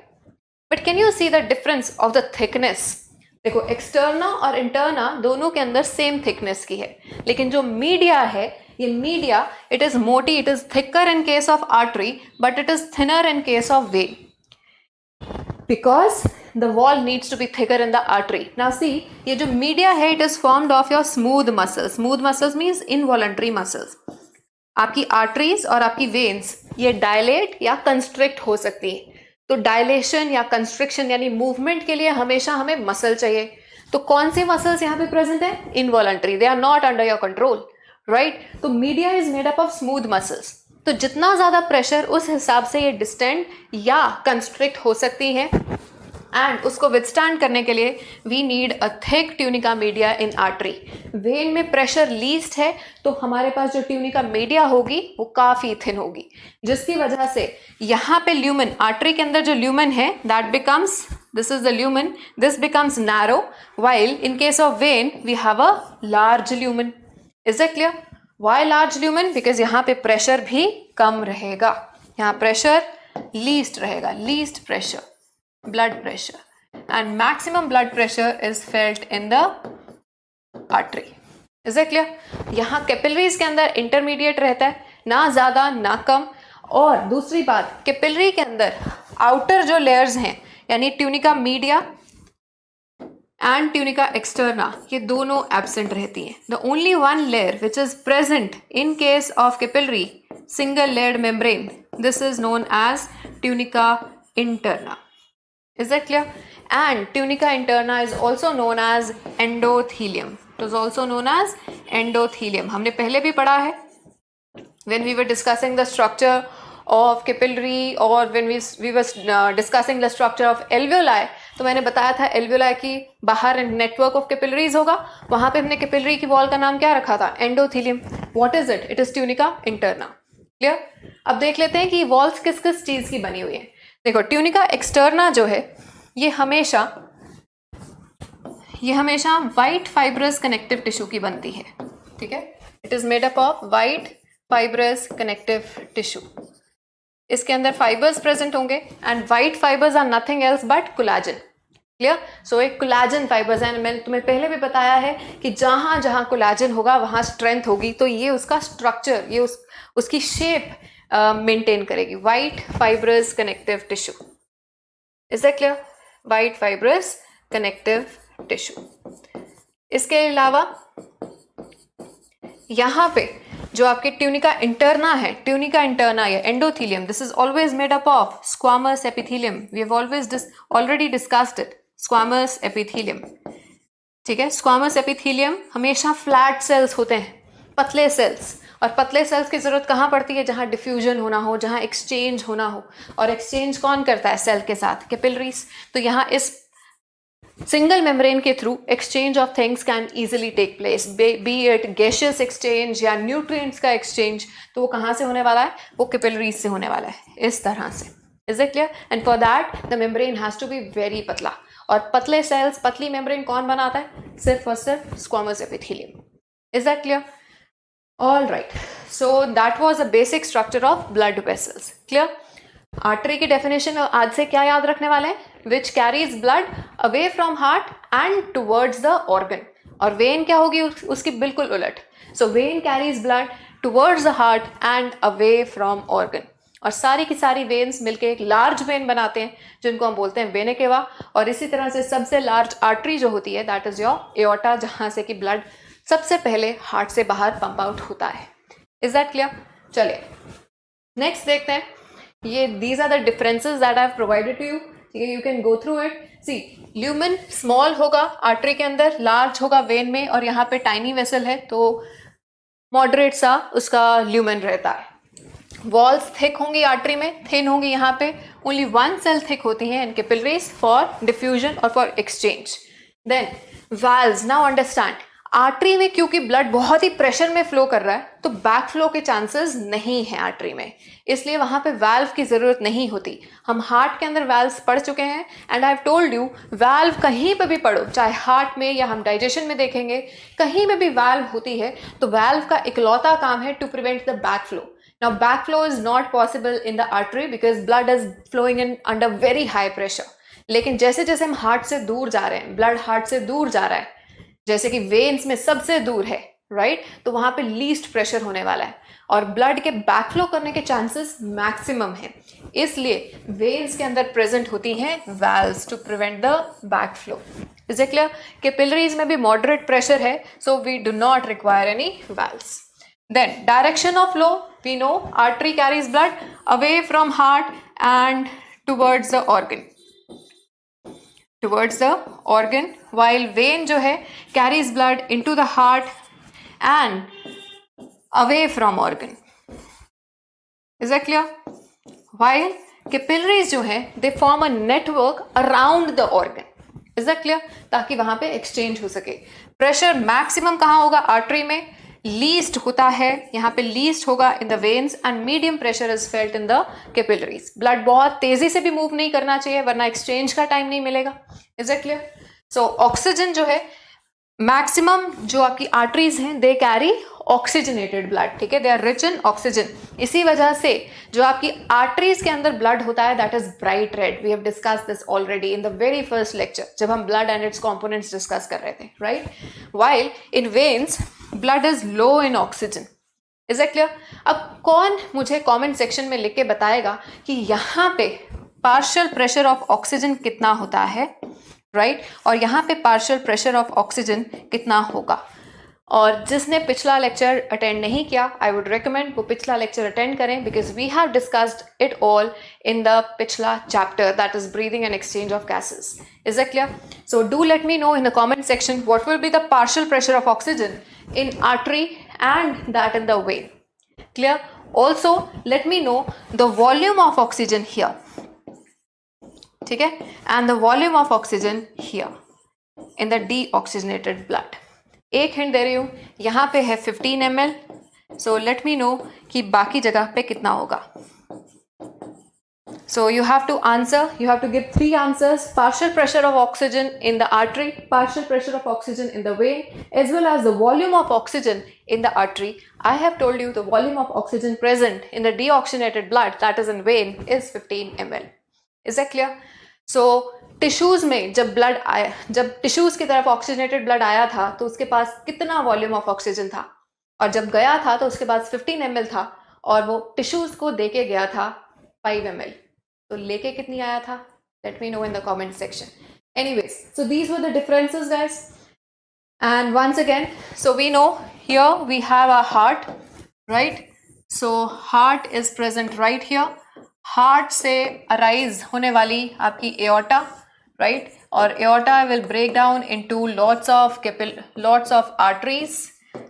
But can you see the difference of the thickness? देखो externa और interna दोनों के अंदर same thickness की है, लेकिन जो media है ये मीडिया इट इज मोटी, it is thicker in case of artery but it is thinner in case of when, because the wall needs to be thicker in the artery. Now see, ये जो media है it is formed of your smooth muscles. Smooth muscles means involuntary muscles. आपकी arteries और आपकी veins ये dilate या constrict हो सकती है. तो dilation या constriction यानी movement के लिए हमेशा हमें muscle चाहिए. तो कौन से muscles यहाँ पे present है? Involuntary. They are not under your control, right? तो media is made up of smooth muscles. तो जितना ज़्यादा प्रेशर उस हिसाब से ये डिस्टेंड या कंस्ट्रिक्ट हो सकती है, एंड उसको विथस्टैंड करने के लिए we need a thick tunica media in artery. Vein में प्रेशर लीस्ट है तो हमारे पास जो ट्यूनिका मीडिया होगी वो काफ़ी थिन होगी, जिसकी वजह से यहाँ पे ल्यूमन, आर्टरी के अंदर जो ल्यूमन है that becomes, this is the lumen, this becomes narrow, while in case of vein we have a large lumen. Is it clear? Why large lumen? Because यहाँ पे प्रेशर भी कम रहेगा, यहाँ प्रेशर लीस्ट रहेगा, least pressure, blood pressure, and maximum blood pressure is felt in the artery. Is it clear? यहाँ capillaries के अंदर intermediate रहता है, ना ज़्यादा ना कम. और दूसरी बात, कैपिलरी के अंदर आउटर जो लेयर्स हैं यानी tunica media and tunica externa ये दोनों एब्सेंट रहती हैं. The only one layer which is present in case of capillary single layered membrane, this is known as tunica interna. Is that clear? And tunica interna is also known as endothelium. It is also known as endothelium. हमने पहले भी पढ़ा है when we were discussing the structure of capillary or when we were discussing the structure of alveoli. तो मैंने बताया था alveoli की बाहर नेटवर्क ऑफ कैपिलरीज होगा, वहां पे हमने कैपिलरी की वॉल का नाम क्या रखा था? Endothelium. What is it? It is tunica interna. Clear? अब देख लेते हैं कि वॉल्स किस किस चीज की बनी हुई है. देखो ट्यूनिका एक्सटर्ना जो है ये हमेशा वाइट फाइब्रस कनेक्टिव टिश्यू की बनती है. ठीक है, it is made up of white fibrous connective tissue. इसके अंदर फाइबर्स प्रेजेंट होंगे and white fibres are nothing else but collagen. Clear? So एक कोलाजन फाइबर्स है. मैंने तुम्हें पहले भी बताया है कि जहां जहां कोलाजन होगा वहां स्ट्रेंथ होगी, तो ये उसका स्ट्रक्चर, ये उसकी शेप मेंटेन करेगी. White fibrous connective tissue. Is that clear? White fibrous connective tissue. इसके अलावा यहाँ पे जो आपके ट्यूनिका इंटरना है, ट्यूनिका इंटरना या endothelium, this is always made up of squamous epithelium. We have always already discussed it. Squamous epithelium. ठीक है, स्क्वामस एपिथीलियम हमेशा फ्लैट सेल्स होते हैं, पतले सेल्स. और पतले सेल्स की जरूरत कहाँ पड़ती है? जहाँ डिफ्यूजन होना हो, जहाँ एक्सचेंज होना हो. और एक्सचेंज कौन करता है सेल के साथ? कैपिलरीज. तो यहाँ इस सिंगल मेम्ब्रेन के through exchange of things can easily take place, be it gaseous exchange या न्यूट्रिएंट्स का एक्सचेंज. तो वो कहाँ से होने वाला है? वो कैपिलरीज से होने वाला है, इस तरह से. Is it clear? And for that the membrane has to be very पतला. और पतले सेल्स, पतली मेम्ब्रेन कौन बनाता है? सिर्फ और सिर्फ squamous epithelium. Is that clear? All right. So that was a basic structure of blood vessels. Clear? Artery की डेफिनेशन आज से क्या याद रखने वाले हैं? Which carries blood away from heart and towards the organ. और वेन क्या होगी? उसकी बिल्कुल उलट. So when carries blood towards the heart and away from organ. और सारी की सारी वेन्स मिलके एक लार्ज वेन बनाते हैं जिनको हम बोलते हैं वेना केवा. और इसी तरह से सबसे लार्ज आर्टरी जो होती है दैट इज योर एओर्टा, जहाँ से कि ब्लड सबसे पहले हार्ट से बाहर पंप आउट होता है. Is that clear? चलिए नेक्स्ट देखते हैं. ये these are the differences that I have provided to you. ठीक है, you can go through it. See, lumen small होगा आर्टरी के अंदर, लार्ज होगा वेन में, और यहाँ पे टाइनी वेसल है तो मॉडरेट सा उसका ल्यूमन रहता है. वॉल्स थिक होंगी आर्टरी में, थिन होंगी यहाँ पे. ओनली वन सेल थिक होती है इन कैपिलरीज फॉर डिफ्यूजन और for exchange. Then valves. Now understand, artery में क्योंकि ब्लड बहुत ही प्रेशर में फ्लो कर रहा है तो बैक फ्लो के चांसेस नहीं है आर्टरी में, इसलिए वहां पे वाल्व की जरूरत नहीं होती। हम हार्ट के अंदर वाल्व्स पढ़ चुके हैं and I have told you, valve कहीं पे भी पढ़ो, चाहे हार्ट में या हम डाइजेशन में देखेंगे, कहीं में भी वाल्व होती है तो वाल्व का इकलौता काम है to prevent the back flow. Now back flow is not possible in the artery because blood is flowing in under very high pressure. लेकिन जैसे जैसे हम हार्ट से दूर जा रहे हैं, ब्लड हार्ट से दूर जा रहा है, जैसे कि वेन्स में सबसे दूर है, राइट, तो वहां पे लीस्ट प्रेशर होने वाला है और ब्लड के बैकफ्लो करने के चांसेस मैक्सिमम है। इसलिए वेन्स के अंदर प्रेजेंट होती हैं valves to prevent the backflow. Is it clear? Capillaries में भी मॉडरेट प्रेशर है, so we do not require any valves. Then direction of flow, we know artery carries blood away from heart and towards the organ, while vein जो है carries blood into the heart and away from organ. Is that clear? While capillaries जो है they form a network around the organ. Is that clear? ताकि वहां पे exchange हो सके। Pressure maximum कहाँ होगा? Artery में। लीस्ट होता है यहाँ पे, लीस्ट होगा in the veins and medium pressure is felt in the capillaries. Blood बहुत तेजी से भी मूव नहीं करना चाहिए वरना एक्सचेंज का टाइम नहीं मिलेगा। Is it clear? So oxygen जो है मैक्सिमम जो आपकी आर्टरीज हैं दे कैरी ऑक्सीजनेटेड ब्लड, ठीक है, they are rich in oxygen. इसी वजह से जो आपकी आर्टरीज के अंदर ब्लड होता है that is bright red. We have discuss this already in the very first lecture जब हम blood and its components discuss कर रहे थे, right. While in veins blood is low in oxygen. Is it clear? अब कौन मुझे comment section में लिख के बताएगा कि यहाँ पे पार्शियल प्रेशर ऑफ ऑक्सीजन कितना होता है, राइट, और यहाँ पे पार्शियल प्रेशर ऑफ ऑक्सीजन कितना होगा। और जिसने पिछला लेक्चर अटेंड नहीं किया, आई वुड रिकमेंड वो पिछला लेक्चर अटेंड करें because we have discussed it all in the पिछला chapter that is breathing and exchange of gases. Is it clear? So do let me know in the comment section what will be the partial pressure of oxygen in artery and that in the vein. Clear? Also let me know the volume of oxygen here, ठीक है, and the volume of oxygen here in the deoxygenated blood. एक hint दे रही हूँ, यहाँ पे है 15 ml, so let me know कि बाकी जगह पे कितना होगा। So you have to answer, you have to give 3 answers: partial pressure of oxygen in the artery, partial pressure of oxygen in the vein, as well as the volume of oxygen in the artery. I have told you the volume of oxygen present in the deoxygenated blood, that is in vein, is 15 ml. Is that clear? So tissues में जब blood आया, जब tissues की तरफ oxygenated blood आया था तो उसके पास कितना वॉल्यूम ऑफ ऑक्सीजन था, और जब गया था तो उसके पास 15 ml था, और वो टिश्यूज को देके गया था 5 ml। तो लेके कितनी आया था? Let me know in the comment section. Anyways, so these were the differences guys, and once again, so we know here we have a heart, right, so heart is present right here. Heart से arise होने वाली आपकी aorta, right, और aorta will break down into lots of arteries.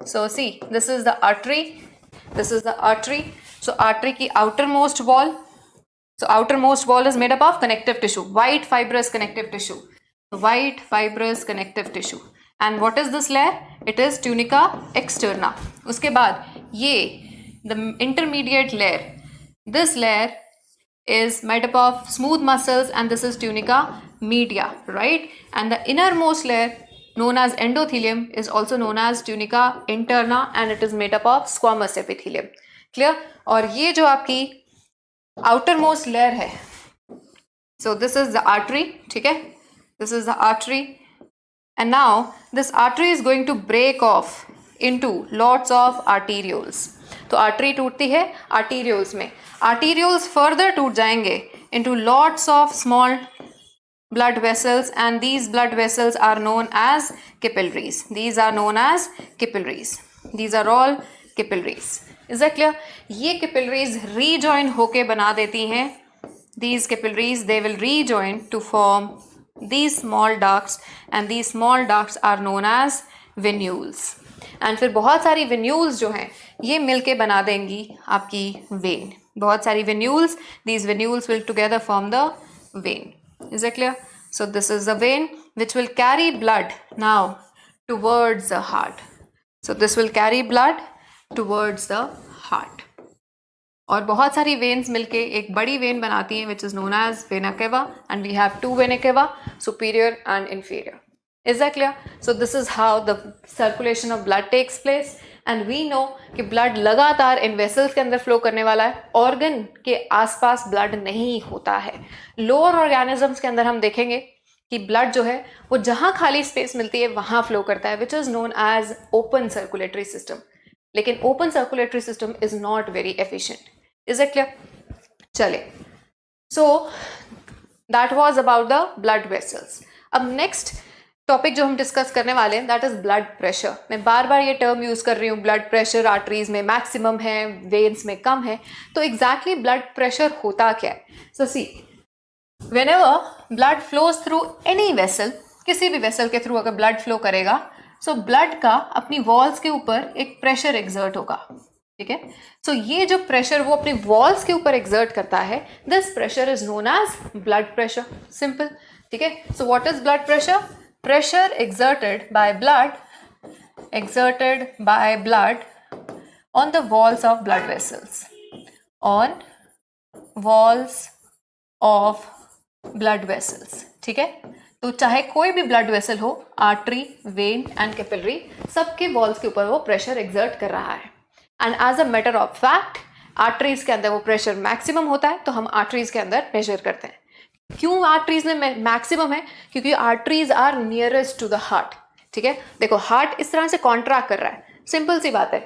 So see, this is the artery, this is the artery. So artery की outermost wall, so outermost wall is made up of connective tissue, white fibrous connective tissue, white fibrous connective tissue. And what is this layer? It is tunica externa. उसके बाद ये the intermediate layer, this layer is made up of smooth muscles and this is tunica media, right? And the innermost layer known as endothelium is also known as tunica interna and it is made up of squamous epithelium. Clear? और ये जो आपकी outermost layer है, so this is the artery, ठीक है, this is the artery, and now this artery is going to break off into lots of arterioles. तो artery टूटती है arterioles में, arterioles further टूट जाएंगे into lots of small blood vessels and these blood vessels are known as capillaries. These are known as capillaries. These are all capillaries. Is that clear? ये capillaries rejoin होके बना देती हैं, these capillaries they will rejoin to form these small ducts and these small ducts are known as venules. and फिर बहुत सारी venules जो हैं ये मिलके बना देंगी आपकी vein. बहुत सारी venules, these venules will together form the vein. Is that clear? So this is the vein which will carry blood now towards the heart. So this will carry blood towards the heart. और बहुत सारी veins मिलके एक बड़ी when बनाती हैं, which is known as vena cava, and we have two vena cava, superior and inferior. Is that clear? So this is how the circulation of blood takes place, and we know कि blood लगातार इन vessels के अंदर flow करने वाला है, organ के आसपास blood नहीं होता है. Lower organisms के अंदर हम देखेंगे कि blood जो है वो जहाँ खाली space मिलती है वहाँ flow करता है, which is known as open circulatory system. लेकिन open circulatory system is not very efficient. Is it clear? चले. So that was about the blood vessels. अब next टॉपिक जो हम डिस्कस करने वाले हैं दैट इज ब्लड प्रेशर. मैं बार बार ये टर्म यूज कर रही हूँ, ब्लड प्रेशर आर्टरीज में मैक्सिमम है, वेन्स में कम है. तो एग्जैक्टली ब्लड प्रेशर होता क्या है? So see, whenever blood flows through any vessel, किसी भी वेसल के थ्रू अगर ब्लड फ्लो करेगा, सो ब्लड का अपनी वॉल्स के ऊपर एक प्रेशर एग्जर्ट होगा. ठीक है. सो ये जो प्रेशर वो अपने वॉल्स के ऊपर एग्जर्ट करता है, this pressure is known as blood pressure. Simple. ठीक है. So what is blood pressure? Pressure exerted by blood on the walls of blood vessels, on walls of blood vessels. ठीक है. तो चाहे कोई भी ब्लड वेसल हो, आर्टरी, वेन एंड कैपिलरी, सबके वॉल्स के ऊपर वो प्रेशर एग्जर्ट कर रहा है. And as a matter of fact arteries के अंदर वो प्रेशर मैक्सिमम होता है, तो हम आर्टरीज के अंदर मेजर करते हैं. क्यों आर्टरीज में मैक्सिमम है? क्योंकि arteries are nearest to the heart. ठीक है. देखो, हार्ट इस तरह से कॉन्ट्रैक्ट कर रहा है. सिंपल सी बात है,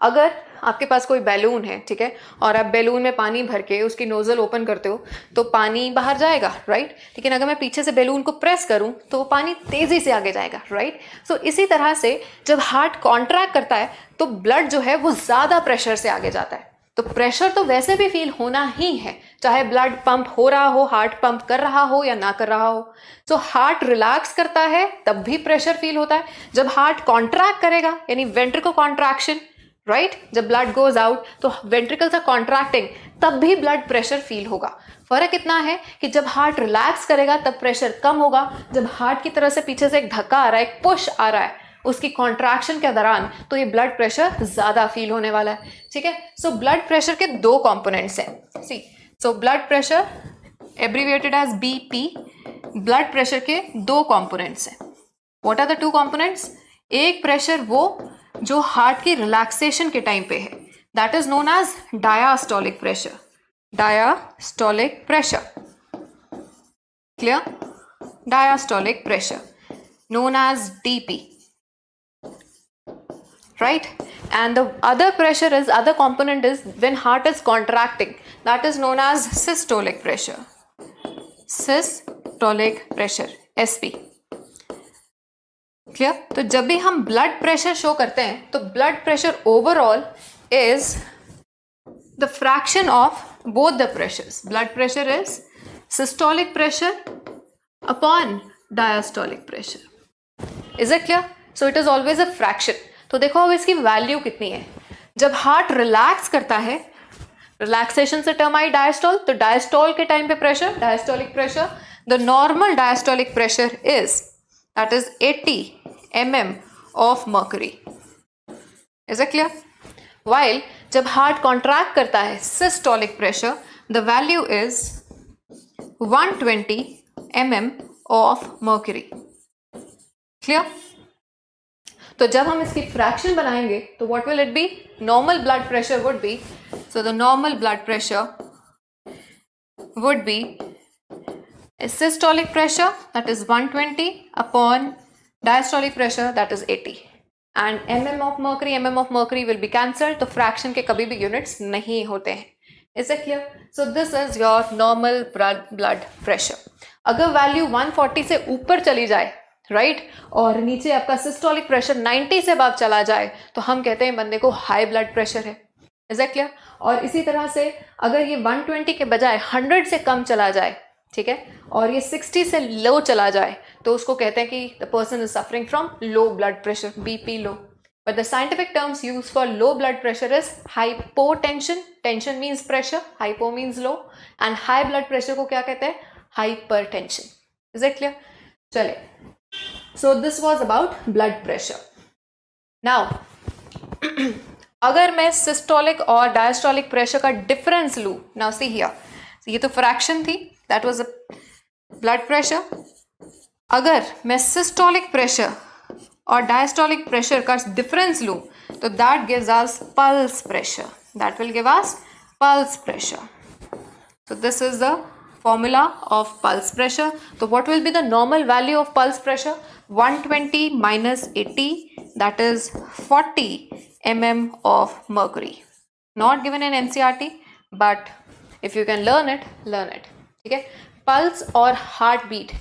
अगर आपके पास कोई बैलून है, ठीक है, और आप बैलून में पानी भर के उसकी नोजल ओपन करते हो तो पानी बाहर जाएगा, राइट. लेकिन अगर मैं पीछे से बैलून को प्रेस करूं तो वो पानी तेजी से आगे जाएगा, राइट. सो इसी तरह से जब हार्ट कॉन्ट्रैक्ट करता है तो ब्लड जो है वो ज्यादा प्रेशर से आगे जाता है. तो प्रेशर तो वैसे भी फील होना ही है, चाहे ब्लड पंप हो रहा हो, हार्ट पंप कर रहा हो या ना कर रहा हो. तो हार्ट रिलैक्स करता है तब भी प्रेशर फील होता है. जब हार्ट कॉन्ट्रैक्ट करेगा, यानी वेंट्रिकल कॉन्ट्रैक्शन, राइट, जब ब्लड गोज आउट तो वेंट्रिकल्स आर कॉन्ट्रैक्टिंग, तब भी ब्लड प्रेशर फील होगा. फर्क इतना है कि जब हार्ट रिलैक्स करेगा तब प्रेशर कम होगा. जब हार्ट की तरफ से पीछे से एक धक्का आ रहा है, एक पुश आ रहा है उसकी कॉन्ट्रैक्शन के दौरान, तो ये ब्लड प्रेशर ज्यादा फील होने वाला है. ठीक है. सो ब्लड प्रेशर के दो कंपोनेंट्स हैं. See, so blood pressure abbreviated as BP, blood pressure के दो कंपोनेंट्स हैं. What are the two components? एक प्रेशर वो जो हार्ट की रिलैक्सेशन के टाइम पे है, that is known as diastolic pressure. Diastolic pressure, clear? Diastolic pressure known as DP, right? And the other pressure is, other component is when heart is contracting, that is known as systolic pressure. Systolic pressure, SP. Clear? तो जब भी हम blood pressure show करते हैं तो blood pressure overall is the fraction of both the pressures. Blood pressure is systolic pressure upon diastolic pressure. Is it clear? So it is always a fraction. तो देखो अब इसकी वैल्यू कितनी है. जब हार्ट रिलैक्स करता है, रिलैक्सेशन से टर्म आई डायस्टोल, तो डायस्टोल के टाइम पे pressure, diastolic pressure, the normal diastolic pressure is, that is 80 mm of mercury. Is it clear? While जब हार्ट कॉन्ट्रैक्ट करता है, systolic pressure, the value is 120 mm of mercury. Clear? तो जब हम इसकी फ्रैक्शन बनाएंगे तो what will it be? Normal blood pressure would be, so the normal blood pressure would be systolic pressure, that is 120 upon diastolic pressure, that is 80, and mm of mercury will be cancelled. तो fraction के कभी भी units नहीं होते हैं. Is it clear? So this is your normal blood pressure. अगर value 140 से ऊपर चली जाए, right, और नीचे आपका systolic pressure 90 से above चला जाए तो हम कहते हैं बंदे को high blood pressure है. Is it clear? और इसी तरह से अगर ये 120 के बजाय 100 से कम चला जाए, ठीक है, और ये 60 से लो चला जाए तो उसको कहते हैं कि the person is suffering from low blood pressure, BP low. But the scientific terms use for low blood pressure is hypotension. Tension means pressure, hypo means low, and high blood pressure को क्या कहते हैं? Hypertension. Is it clear? चले, So this was about blood pressure. Now अगर मैं systolic और diastolic pressure का difference लूँ, नाउ सी हियर, ये तो फ्रैक्शन थी, that was a blood pressure. अगर मैं सिस्टोलिक प्रेशर और डायस्टोलिक प्रेशर का डिफरेंस लूँ तो that gives us pulse pressure. That will give us pulse pressure. So this is the formula of pulse pressure. So what will be the normal value of pulse pressure? 120 minus 80, that is 40 mm of mercury. Not given in NCERT, but if you can learn it, learn it. ठीक है. Pulse और heart beat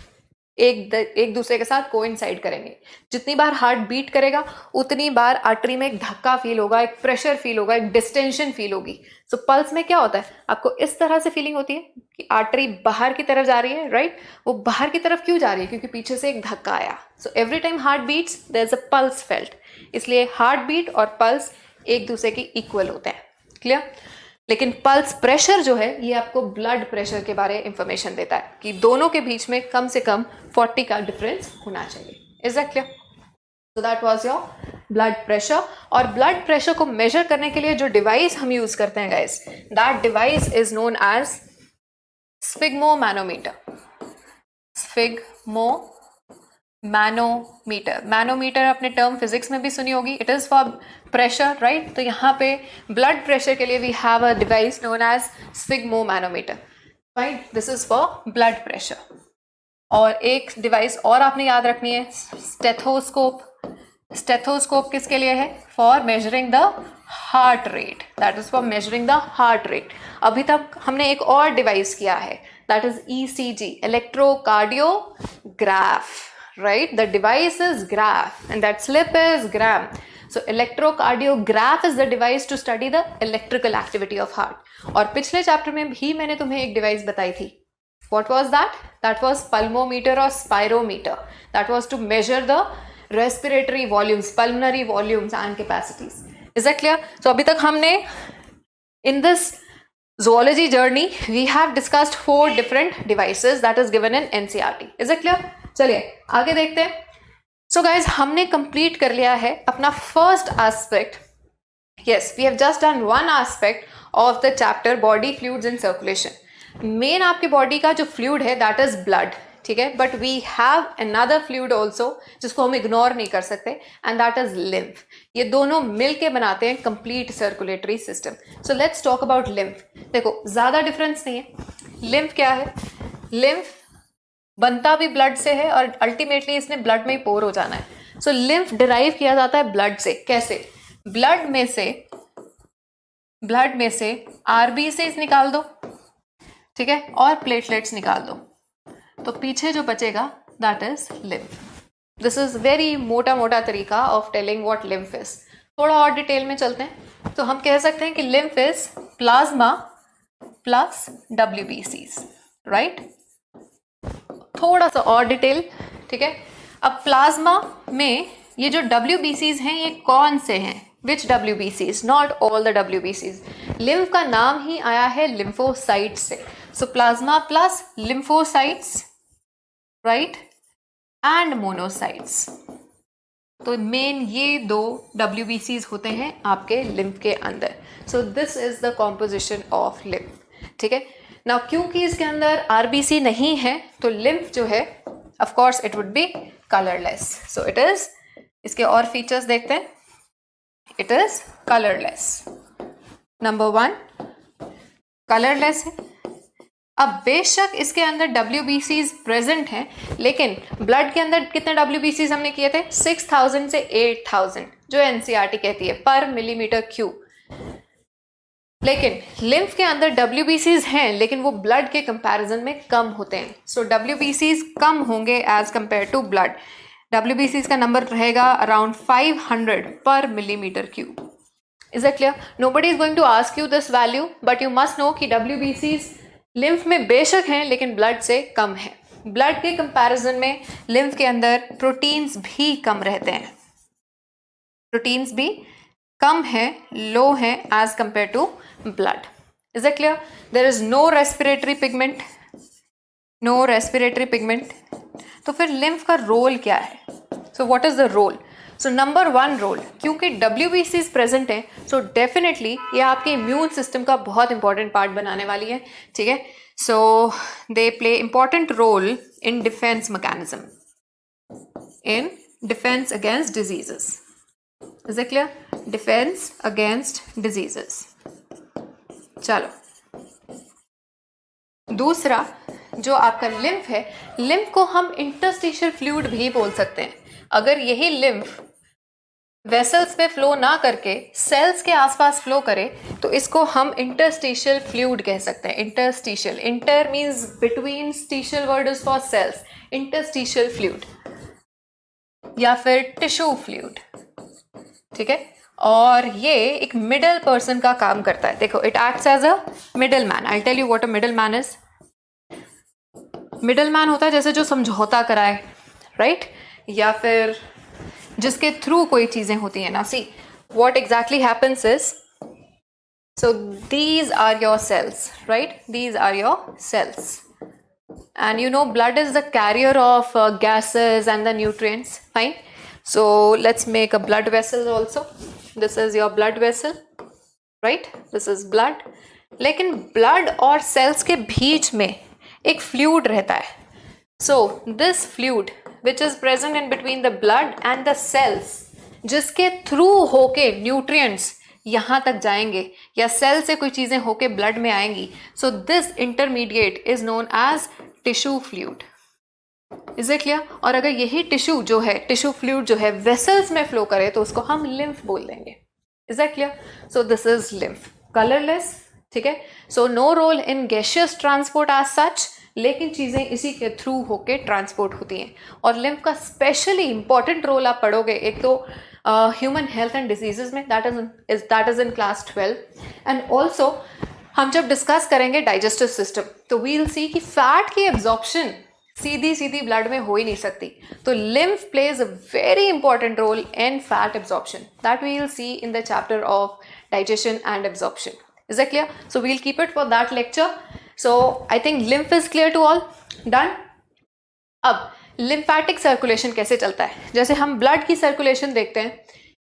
एक दूसरे के साथ coincide करेंगे. जितनी बार heart beat करेगा उतनी बार आर्टरी में एक धक्का फील होगा, एक प्रेशर फील होगा, एक डिस्टेंशन फील होगी. सो पल्स में क्या होता है, आपको इस तरह से फीलिंग होती है कि आर्टरी बाहर की तरफ जा रही है, राइट. वो बाहर की तरफ क्यों जा रही है, क्योंकि पीछे से एक धक्का आया. So every time heart beats there is a pulse felt. इसलिए हार्ट बीट और पल्स एक दूसरे के इक्वल होते हैं. क्लियर. लेकिन पल्स प्रेशर जो है ये आपको ब्लड प्रेशर के बारे में इंफॉर्मेशन देता है कि दोनों के बीच में कम से कम 40 का डिफरेंस होना चाहिए. Is that clear? So that was your blood pressure. और ब्लड प्रेशर को मेजर करने के लिए जो डिवाइस हम यूज करते हैं guys, that device is known as sphygmomanometer. Manometer. Manometer अपने टर्म फिजिक्स में भी सुनी होगी. It is for pressure, right. तो यहाँ पे ब्लड प्रेशर के लिए we have a device known as sphygmomanometer, right. This is for blood pressure. और एक डिवाइस और आपने याद रखनी है, स्टेथोस्कोप. स्टेथोस्कोप किसके लिए है? For measuring the heart rate. That is for measuring the heart rate. अभी तक हमने एक और डिवाइस किया है, that is ECG, electrocardiograph, right. The device is graph and that slip is gram. So electrocardiograph is the device to study the electrical activity of heart. और पिछले chapter में भी मैंने तुम्हें एक डिवाइस बताई थी. What was that? That was pulmometer or spirometer. That was to measure the respiratory volumes, pulmonary volumes and capacities. Is that clear? So अभी तक हमने in this zoology journey we have discussed 4 different devices that is given in NCERT. Is it clear? चलिए आगे देखते हैं. So guys हमने complete कर लिया है अपना first aspect. Yes, we have just done one aspect of the chapter body fluids in circulation. Main आपके बॉडी का जो फ्लूइड है दैट इज ब्लड, ठीक है. But we have another fluid also जिसको हम इग्नोर नहीं कर सकते, एंड दैट इज लिम्फ. ये दोनों मिलके बनाते हैं complete circulatory system. So let's talk about lymph. देखो ज्यादा डिफरेंस नहीं है. लिम्फ क्या है? लिम्फ बनता भी ब्लड से है और अल्टीमेटली इसने ब्लड में ही पोर हो जाना है. सो लिम्फ डिराइव किया जाता है ब्लड से. कैसे? ब्लड में से RBCs निकाल दो, ठीक है, और प्लेटलेट्स निकाल दो, तो पीछे जो बचेगा that is lymph. This is very मोटा तरीका of telling what lymph is. थोड़ा और डिटेल में चलते हैं. तो हम कह सकते हैं कि lymph is plasma plus WBCs, right. थोड़ा सा और डिटेल, ठीक है. अब प्लाज्मा में ये जो WBCs हैं ये कौन से हैं? विच WBCs? Not all the WBCs. Lymph का नाम ही आया है लिम्फोसाइट से. सो plasma plus lymphocytes, right, and monocytes. तो मेन ये 2 WBCs होते हैं आपके लिम्फ के अंदर. सो this is the composition of lymph, ठीक है. ना क्योंकि इसके अंदर RBC नहीं है तो लिम्फ जो है of course it would be colourless. So it is, इसके और फीचर्स देखते हैं. It is colourless. Number 1 colourless है. अब बेशक इसके अंदर WBCs प्रेजेंट हैं, लेकिन ब्लड के अंदर कितने WBCs हमने किए थे? 6000 से 8000 जो NCERT कहती है पर मिलीमीटर क्यूब. लेकिन लिम्फ के अंदर WBCs हैं लेकिन वो ब्लड के कंपैरिजन में कम होते हैं. सो WBCs कम होंगे as compare to blood. WBCs का नंबर रहेगा अराउंड 500 पर millimetre cube. Is it clear? Nobody is going to ask you this value, but you must know कि WBCs लिम्फ में बेशक हैं लेकिन ब्लड से कम है. ब्लड के कंपैरिजन में लिम्फ के अंदर प्रोटीन्स भी कम रहते हैं. प्रोटीन्स भी कम है, लो है as compare to blood. Is it clear? There is no respiratory pigment. तो फिर लिम्फ का रोल क्या है? So what is the role? So number 1 role, क्योंकि WBCs प्रेजेंट हैं, सो डेफिनेटली ये आपके इम्यून सिस्टम का बहुत इंपॉर्टेंट पार्ट बनाने वाली है, ठीक है. So they play important role in defence mechanism, in defence against diseases. Is it clear? Defence against diseases. चलो, दूसरा जो आपका लिम्फ है, लिम्फ को हम इंटरस्टिशियल फ्लूइड भी बोल सकते हैं. अगर यही लिम्फ वेसल्स पे फ्लो ना करके सेल्स के आसपास फ्लो करे तो इसको हम इंटरस्टिशियल फ्लूइड कह सकते हैं. Interstitial, inter means between, stitial word is for cells. Interstitial fluid या फिर टिश्यू फ्लूइड, ठीक है. और ये एक मिडल पर्सन का काम करता है. देखो, it acts as a middle man. I tell you what a middle man is. Middle man होता है जैसे जो समझौता कराए, राइट, या फिर जिसके थ्रू कोई चीजें होती हैं ना. See what exactly happens is, so these are your cells, right, these are your cells. And you know, blood is the carrier of gases and the nutrients. Fine. So let's make a blood vessel also. This is your blood vessel, right? This is blood. लेकिन blood और cells के बीच में एक fluid रहता है. So this fluid which is present in between the blood and the cells, जिसके through होके nutrients यहाँ तक जाएंगे या सेल से कोई चीजें होके ब्लड में आएंगी. So this intermediate is known as tissue fluid. Is it clear? और अगर यही टिश्यू जो है, टिश्यू फ्लूइड जो है, वेसल्स में फ्लो करे तो उसको हम लिम्फ बोल देंगे. Is that clear? So this is lymph. Colourless, ठीक है. So no role in gaseous transport as such, लेकिन चीजें इसी के थ्रू होके ट्रांसपोर्ट होती हैं. और लिम्फ का स्पेशली इंपॉर्टेंट रोल आप पढ़ोगे, एक तो ह्यूमन हेल्थ एंड डिजीजेस में, that is in class 12. And also हम जब डिस्कस करेंगे डाइजेस्टिव सिस्टम तो वी विल सी कि फैट की एब्जॉर्प्शन सीधी ब्लड में हो ही नहीं सकती. तो lymph plays a very important role in fat absorption. That we will see in the chapter of digestion and absorption. Is that clear? So we will keep it for that lecture. So I think lymph is clear to all. Done. अब lymphatic circulation कैसे चलता है? जैसे हम blood की circulation देखते हैं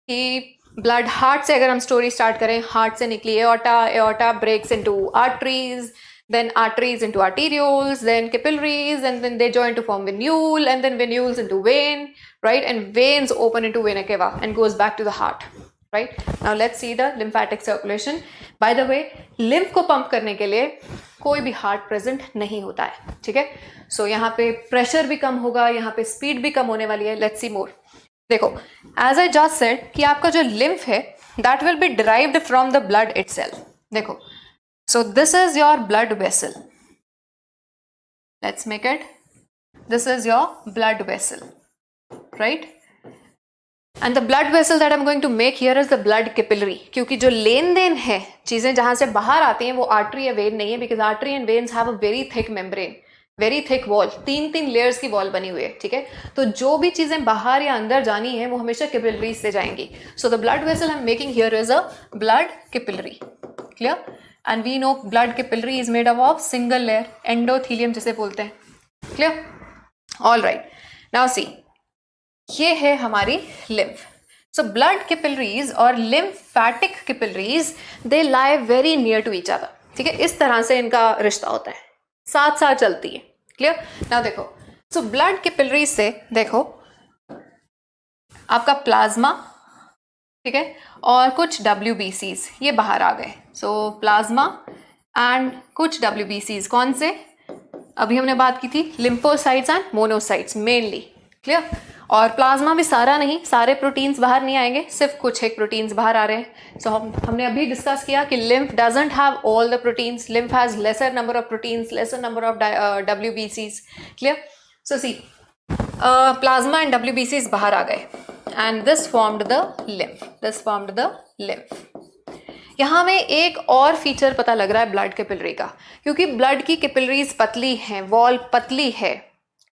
कि ब्लड हार्ट से, अगर हम स्टोरी स्टार्ट करें, हार्ट से निकली aorta breaks into arteries, then arteries into arterioles, then capillaries, and then they join to form venule, and then venules into vein, right, and veins open into vena cava and goes back to the heart, right. Now let's see the lymphatic circulation. By the way, lymph को pump करने के लिए कोई भी heart present नहीं होता है, ठीक है. सो यहाँ पे प्रेशर भी कम होगा, यहाँ पे स्पीड भी कम होने वाली है. लेट्स सी मोर. देखो, एज आई जस्ट सेड कि आपका जो लिम्फ है that will B derived from the blood itself. देखो, so this is your blood vessel. Let's make it. This is your blood vessel, right? And the blood vessel that I'm going to make here is the blood capillary. क्योंकि जो लेन then है, चीजें जहां से बाहर आती हैं वो आर्टरी या वेन नहीं है, because artery and veins have a very thick membrane, very thick wall. तीन लेयर्स की वॉल बनी हुई है, ठीक है. तो जो भी चीजें बाहर या अंदर जानी है वो हमेशा कैपिलरीज से जाएंगी. So the blood vessel I'm making here is a blood capillary. Clear? And we know blood capillary is made up of single layer, endothelium जिसे बोलते हैं. Clear? All right. Now see, ये है हमारी lymph. So blood capillaries और lymphatic capillaries, they lie very near to each other. ठीक है, इस तरह से इनका रिश्ता होता है, साथ साथ चलती है. Clear? Now देखो, so blood capillaries से देखो आपका प्लाज्मा, ठीक है, और कुछ WBCs ये बाहर आ गए. सो प्लाज्मा एंड कुछ WBCs कौन से? अभी हमने बात की थी lymphocytes and monocytes mainly. Clear? और प्लाज्मा भी सारा नहीं, सारे प्रोटीन्स बाहर नहीं आएंगे, सिर्फ कुछ एक प्रोटीन्स बाहर आ रहे हैं. सो हमने अभी डिस्कस किया कि lymph doesn't have all the proteins. Lymph has lesser number of proteins, lesser number of WBCs. Clear? So see, plasma and WBCs बाहर आ गए and this formed the lymph. This formed the lymph. यहाँ में एक और feature पता लग रहा है ब्लड कैपिलरी का, क्योंकि ब्लड की कैपिलरीज पतली हैं, वॉल पतली है,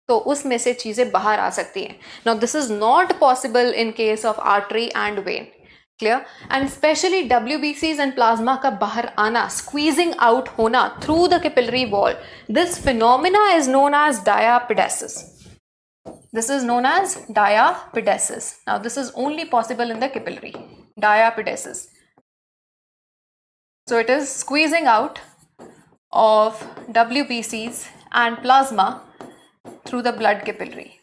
तो उसमें से चीजें बाहर आ सकती हैं. Now this is not possible in case of artery and vein. Clear? And especially WBCs and plasma का बाहर आना, squeezing out होना through the capillary wall. This phenomena is known as diapedesis. This is known as diapedesis. Now this is only possible in the capillary, diapedesis. So it is squeezing out of WBCs and plasma through the blood capillary.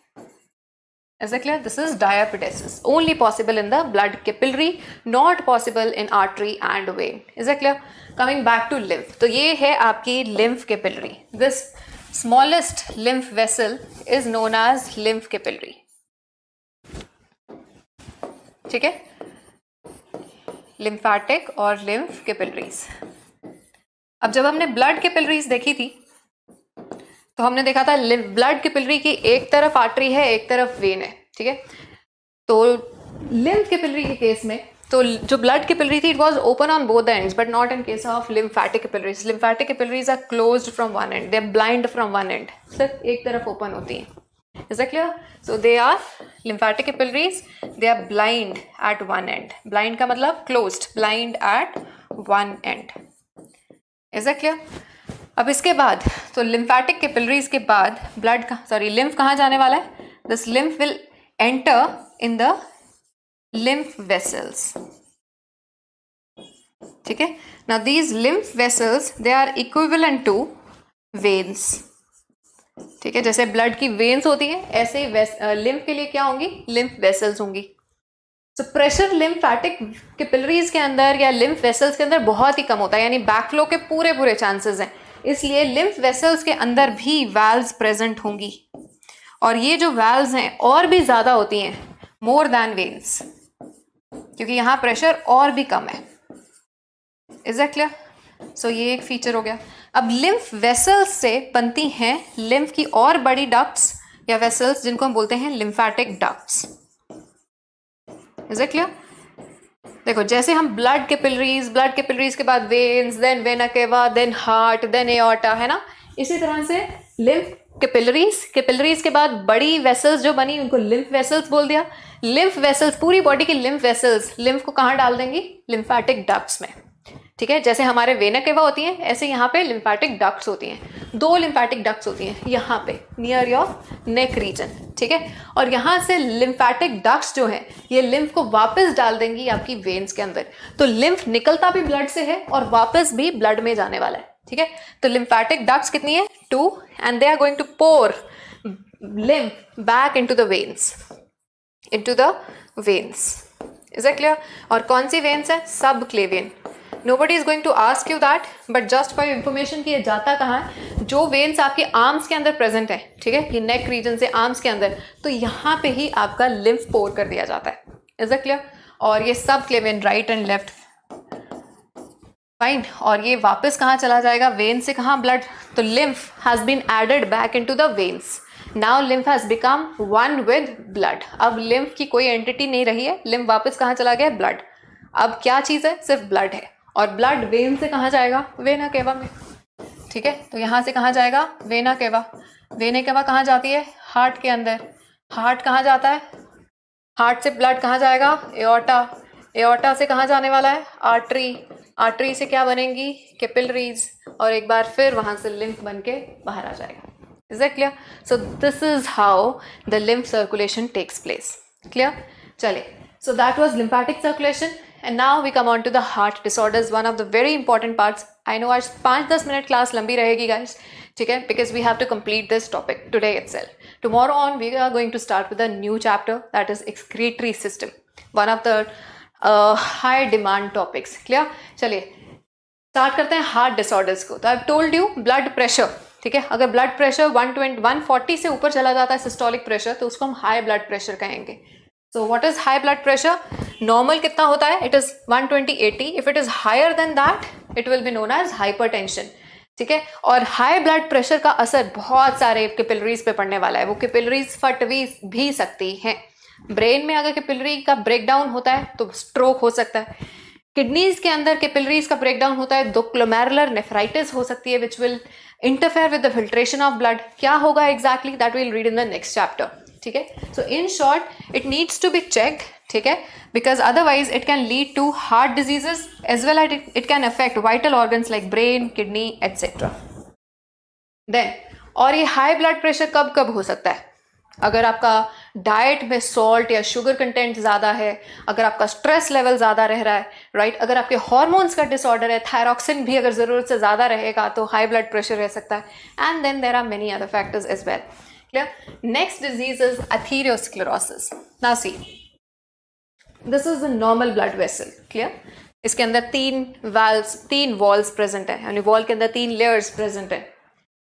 Is it clear? This is diapedesis, only possible in the blood capillary, not possible in artery and vein. Is it clear? Coming back to lymph, तो ये है आपकी lymph capillary. This smallest lymph vessel is known as lymph capillary. ठीक है, lymphatic और lymph capillaries. अब जब हमने blood capillaries देखी थी तो हमने देखा था ब्लड कैपिलरी की एक तरफ आर्टरी है, एक तरफ वेन है, ठीक है. तो लिम्फ कैपिलरी के केस में तो जो ब्लड कैपिलरी थी it was open on both ends but not in case of lymphatic capillaries. Lymphatic capillaries are closed from one end, they are blind from one end, सिर्फ एक तरफ open होती हैं. Is that clear? So they are lymphatic capillaries, they are blind at one end. Blind का मतलब closed, blind at one end. Is that clear? अब इसके बाद तो लिम्फैटिक कैपिलरीज के बाद ब्लड का लिम्फ कहाँ जाने वाला है? This lymph will enter in the lymph vessels. ठीक है. Now these lymph vessels they are equivalent to veins. ठीक है, जैसे ब्लड की वेन्स होती है ऐसे लिम्फ के लिए क्या होंगी? लिम्फ वेसल्स होंगी. तो प्रेशर लिम्फैटिक कैपिलरीज के अंदर या लिम्फ वेसल्स के अंदर बहुत ही कम होता है, यानी बैकफ्लो के पूरे चांसेस हैं. इसलिए लिम्फ वेसल्स के अंदर भी वाल्व्स प्रेजेंट होंगी और ये जो वाल्व्स हैं और भी ज़्यादा होती हैं मोर दैन वेन्स, क्योंकि यहाँ प्रेशर और भी कम है. Is that clear? सो ये एक फीचर हो गया. अब लिम्फ वेसल्स से बनती हैं लिम्फ की और बड़ी डक्ट्स या वेसल्स जिनको हम बोलते हैं lymphatic ducts. Is that clear? देखो, जैसे हम ब्लड कैपिलरीज के बाद veins, then vena cava, then heart, then aorta, है ना. इसी तरह से लिम्फ कैपिलरीज के बाद बड़ी वेसल्स जो बनी उनको लिम्फ वेसल्स बोल दिया. लिम्फ वेसल्स, पूरी बॉडी की लिम्फ वेसल्स लिम्फ को कहाँ डाल देंगी? लिम्फैटिक डक्ट्स में. ठीक है, जैसे हमारे वेना केवा होती हैं ऐसे यहाँ पे लिम्फैटिक डक्ट्स होती हैं. 2 लिम्फैटिक डक्ट्स होती हैं यहाँ पे नियर योर नेक रीजन. ठीक है, और यहाँ से लिम्फैटिक डक्ट्स जो हैं ये लिम्फ को वापस डाल देंगी आपकी वेन्स के अंदर. तो लिम्फ निकलता भी ब्लड से है और वापस भी ब्लड में जाने वाला है. ठीक है, तो लिम्फैटिक डक्ट्स कितनी है? 2, and they are going to pour lymph back into the veins, into the veins. Is that clear? और कौन सी वेन्स है? सब क्लेवियन. Nobody is going to ask you that, but just for your information कि ये जाता कहाँ है. जो वेन्स आपके आर्म्स के अंदर प्रेजेंट है, ठीक है, ये नेक रीजन से आर्म्स के अंदर, तो यहाँ पे ही आपका लिम्फ पोर कर दिया जाता है. Is that clear? और ये सब क्लेवियन राइट एंड लेफ्ट, फाइन. और ये वापस कहाँ चला जाएगा? वेन से कहाँ? ब्लड. तो lymph has been added back into the veins. Now lymph has become one with blood. अब लिम्फ की कोई एंटिटी नहीं रही है, लिम्फ वापस कहाँ चला गया? ब्लड. अब क्या चीज़ है? सिर्फ ब्लड है. और ब्लड वेन से कहाँ जाएगा? वेना केवा में. ठीक है, तो यहाँ से कहाँ जाएगा? Vena cava. वेना केवा कहाँ जाती है? हार्ट के अंदर. हार्ट कहाँ जाता है? हार्ट से ब्लड कहाँ जाएगा? एओर्टा. एओर्टा से कहाँ जाने वाला है? आर्टरी. आर्टरी से क्या बनेंगी? कैपिलरीज. और एक बार फिर वहाँ से लिम्फ बन के बाहर आ जाएगा. Is that clear? So this is how the lymph circulation takes place. Clear? चलिए, so that was lymphatic circulation, and now we come on to the heart disorders, one of the very important parts. I know आज 5-10 minute class लंबी रहेगी guys, ठीक है, because we have to complete this topic today itself. Tomorrow on we are going to start with a new chapter, that is excretory system, one of the high demand topics. Clear? चलिए start करते हैं heart disorders को. तो I told you blood pressure, ठीक है, अगर blood pressure 140 से ऊपर चला जाता है सिस्टोलिक प्रेशर, तो उसको हम हाई ब्लड प्रेशर कहेंगे. So what is high blood pressure? Normal कितना होता है? It is 120/80. If it is higher than that, it will be known as hypertension. ठीक है, और हाई ब्लड प्रेशर का असर बहुत सारे कैपिलरीज पे पड़ने वाला है. वो कैपिलरीज फट भी सकती हैं. ब्रेन में अगर कैपिलरी का ब्रेकडाउन होता है तो स्ट्रोक हो सकता है. किडनीज के अंदर कैपिलरीज का ब्रेकडाउन होता है तो ग्लोमेरुलर नेफ्राइटिस हो सकती है, which will interfere with the filtration of blood. क्या होगा exactly? That will read in the next chapter. ठीक है, so in short it needs to be checked. ठीक है, because otherwise it can lead to heart diseases as well as it can affect vital organs like brain, kidney etcetera. Then और ये high blood pressure कब कब हो सकता है? अगर आपका डाइट में सॉल्ट या शुगर कंटेंट ज़्यादा है, अगर आपका स्ट्रेस लेवल ज़्यादा रह रहा है, राइट, अगर आपके हार्मोन्स का डिसऑर्डर है, थायरॉक्सिन भी अगर ज़रूरत से ज़्यादा रहेगा तो हाई ब्लड प्रेशर रह सकता है, and then there are many other factors as well. Clear? Next disease is atherosclerosis. Now see, this is the normal blood vessel. Clear? इसके अंदर तीन वॉल्स प्रेजेंट है, यानी वॉल के अंदर 3 लेयर्स प्रेजेंट है.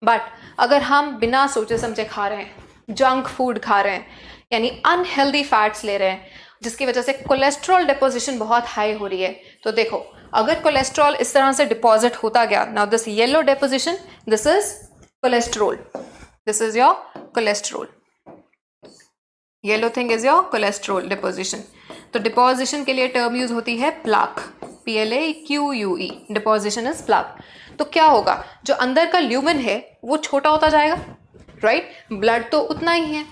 बट अगर हम बिना सोचे समझे खा रहे हैं, जंक फूड खा रहे हैं, यानी अनहेल्दी फैट्स ले रहे हैं, जिसकी वजह से कोलेस्ट्रॉल डिपोजिशन बहुत हाई हो रही है, तो देखो अगर कोलेस्ट्रॉल इस तरह से डिपॉजिट होता गया, now this yellow deposition, this is cholesterol, this is your cholesterol, yellow thing is your cholesterol deposition. तो डिपोजिशन के लिए टर्म यूज होती है plaque, PLAQUE, deposition is plaque. तो क्या होगा, जो अंदर का ल्यूमेन है वो छोटा होता जाएगा, राइट, ब्लड तो उतना ही है,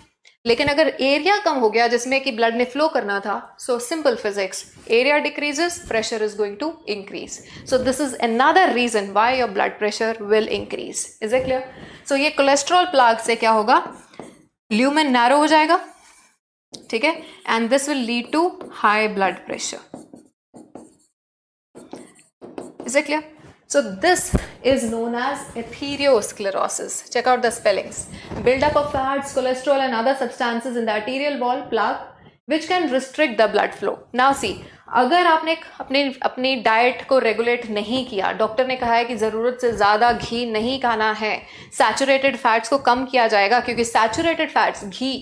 लेकिन अगर एरिया कम हो गया जिसमें कि ब्लड ने फ्लो करना था, so simple physics, area decreases, pressure is going to increase. So this is another reason why your blood pressure will increase. Is it clear? So ये कोलेस्ट्रॉल प्लाक से क्या होगा, ल्यूमेन नैरो हो जाएगा, ठीक है, and this will lead to high blood pressure. Is it clear? So this is known as atherosclerosis. Check out the spellings. Buildup of fats, cholesterol and other substances in the arterial wall, plaque, which can restrict the blood flow. Now see, अगर आपने अपनी diet को regulate नहीं किया, doctor ने कहा है कि ज़रूरत से ज़्यादा घी नहीं खाना है, सैचुरेटेड फैट्स को कम किया जाएगा, क्योंकि सैचुरेटेड फैट्स, घी,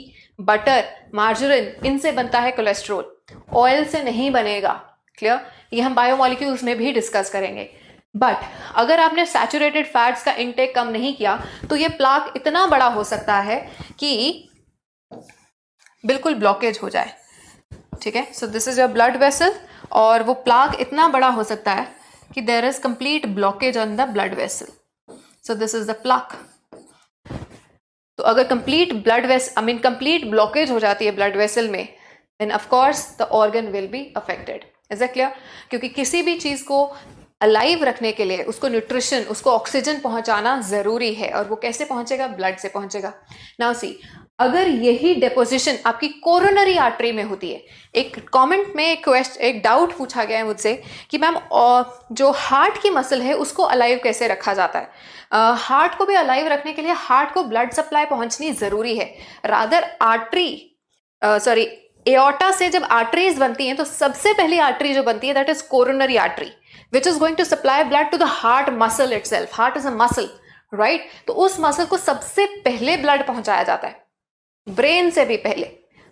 बटर, मार्जरीन, इनसे बनता है कोलेस्ट्रॉल, ऑयल से नहीं बनेगा. क्लियर? ये हम बायोमोलिक्यूल्स में भी डिस्कस करेंगे. बट अगर आपने सैचुरेटेड फैट्स का इंटेक कम नहीं किया तो ये प्लाक इतना बड़ा हो सकता है कि बिल्कुल ब्लॉकेज हो जाए. ठीक है, so this is your blood vessel, और वो प्लाक इतना बड़ा हो सकता है कि there is complete blockage on the blood vessel. So this is the plaque. तो अगर कंप्लीट कंप्लीट ब्लॉकेज हो जाती है ब्लड वेसल में, then of course the organ will be affected. Is it clear? क्योंकि किसी भी चीज को अलाइव रखने के लिए उसको न्यूट्रिशन, उसको ऑक्सीजन पहुंचाना जरूरी है, और वो कैसे पहुंचेगा? ब्लड से पहुंचेगा. नाउ सी, अगर यही डिपोजिशन आपकी कोरोनरी आर्टरी में होती है, एक कमेंट में एक डाउट पूछा गया है मुझसे कि मैम जो हार्ट की मसल है उसको अलाइव कैसे रखा जाता है? हार्ट को भी अलाइव रखने के लिए हार्ट को ब्लड सप्लाई पहुंचनी जरूरी है. रादर एओर्टा से जब आर्टरीज बनती हैं तो सबसे पहली आर्टरी जो बनती है that is coronary artery, which is going to supply blood to the heart muscle itself. Heart is a muscle, right? तो उस मसल को सबसे पहले ब्लड पहुंचाया जाता है, ब्रेन से भी पहले.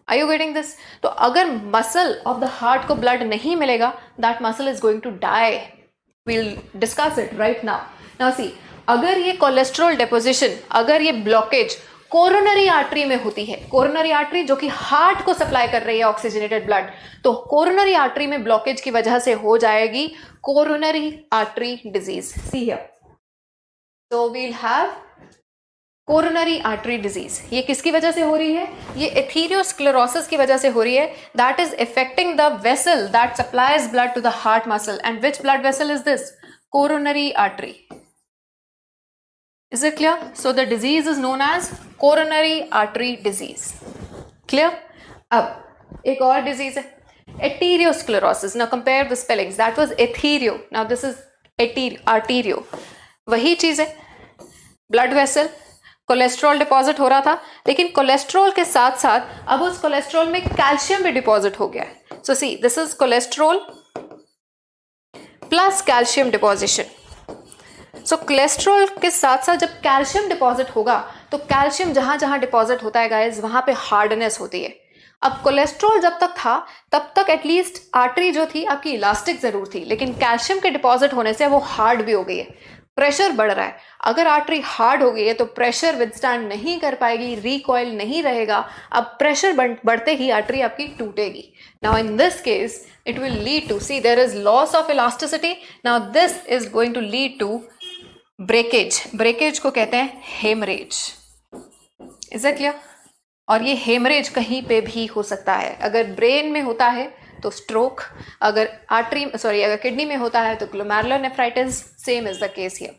Are you getting this? तो अगर मसल ऑफ द हार्ट को ब्लड नहीं मिलेगा, that muscle is going to die. We'll discuss it right now. Now see, अगर ये कोलेस्ट्रॉल डिपोजिशन, अगर ये ब्लॉकेज कोरोनरी आर्टरी में होती है, कोरोनरी आर्टरी जो कि हार्ट को सप्लाई कर रही है ऑक्सीजनेटेड ब्लड, तो कोरोनरी आर्टरी में ब्लॉकेज की वजह से हो जाएगी coronary artery disease. See here, so we'll have coronary artery disease. ये किसकी वजह से हो रही है? ये एथेरोस्क्लेरोसिस की वजह से हो रही है. That is affecting the vessel that supplies blood to the heart muscle. And which blood vessel is this? Coronary artery. Is it clear? So the disease is known as coronary artery disease. Clear? अब एक और disease है, atherosclerosis. Now compare the spellings. That was ethereo. Now this is arterio. वही चीज है, blood vessel, cholesterol deposit हो रहा था, लेकिन कोलेस्ट्रॉल के साथ साथ अब उस कोलेस्ट्रॉल में कैल्शियम भी डिपॉजिट हो गया है. So see, this is cholesterol plus calcium deposition. So cholesterol के साथ साथ जब कैल्शियम डिपॉजिट होगा तो कैल्शियम जहां जहां डिपॉजिट होता है गाइस, वहां पे हार्डनेस होती है. अब कोलेस्ट्रॉल जब तक था तब तक एटलीस्ट आर्टरी जो थी आपकी इलास्टिक जरूर थी, लेकिन कैल्शियम के डिपॉजिट होने से वो हार्ड भी हो गई है. प्रेशर बढ़ रहा है. अगर आर्टरी हार्ड हो गई है तो प्रेशर विदस्टैंड नहीं कर पाएगी, रिकॉइल नहीं रहेगा. अब प्रेशर बढ़ते ही आर्टरी आपकी टूटेगी. Now in this case it will lead to, see, there is loss of elasticity. Now this is going to lead to breakage. breakage को कहते हैं hemorrhage. Is that clear? और ये hemorrhage कहीं पे भी हो सकता है. अगर ब्रेन में होता है तो स्ट्रोक, अगर अगर किडनी में होता है तो glomerular nephritis. Same is the case here.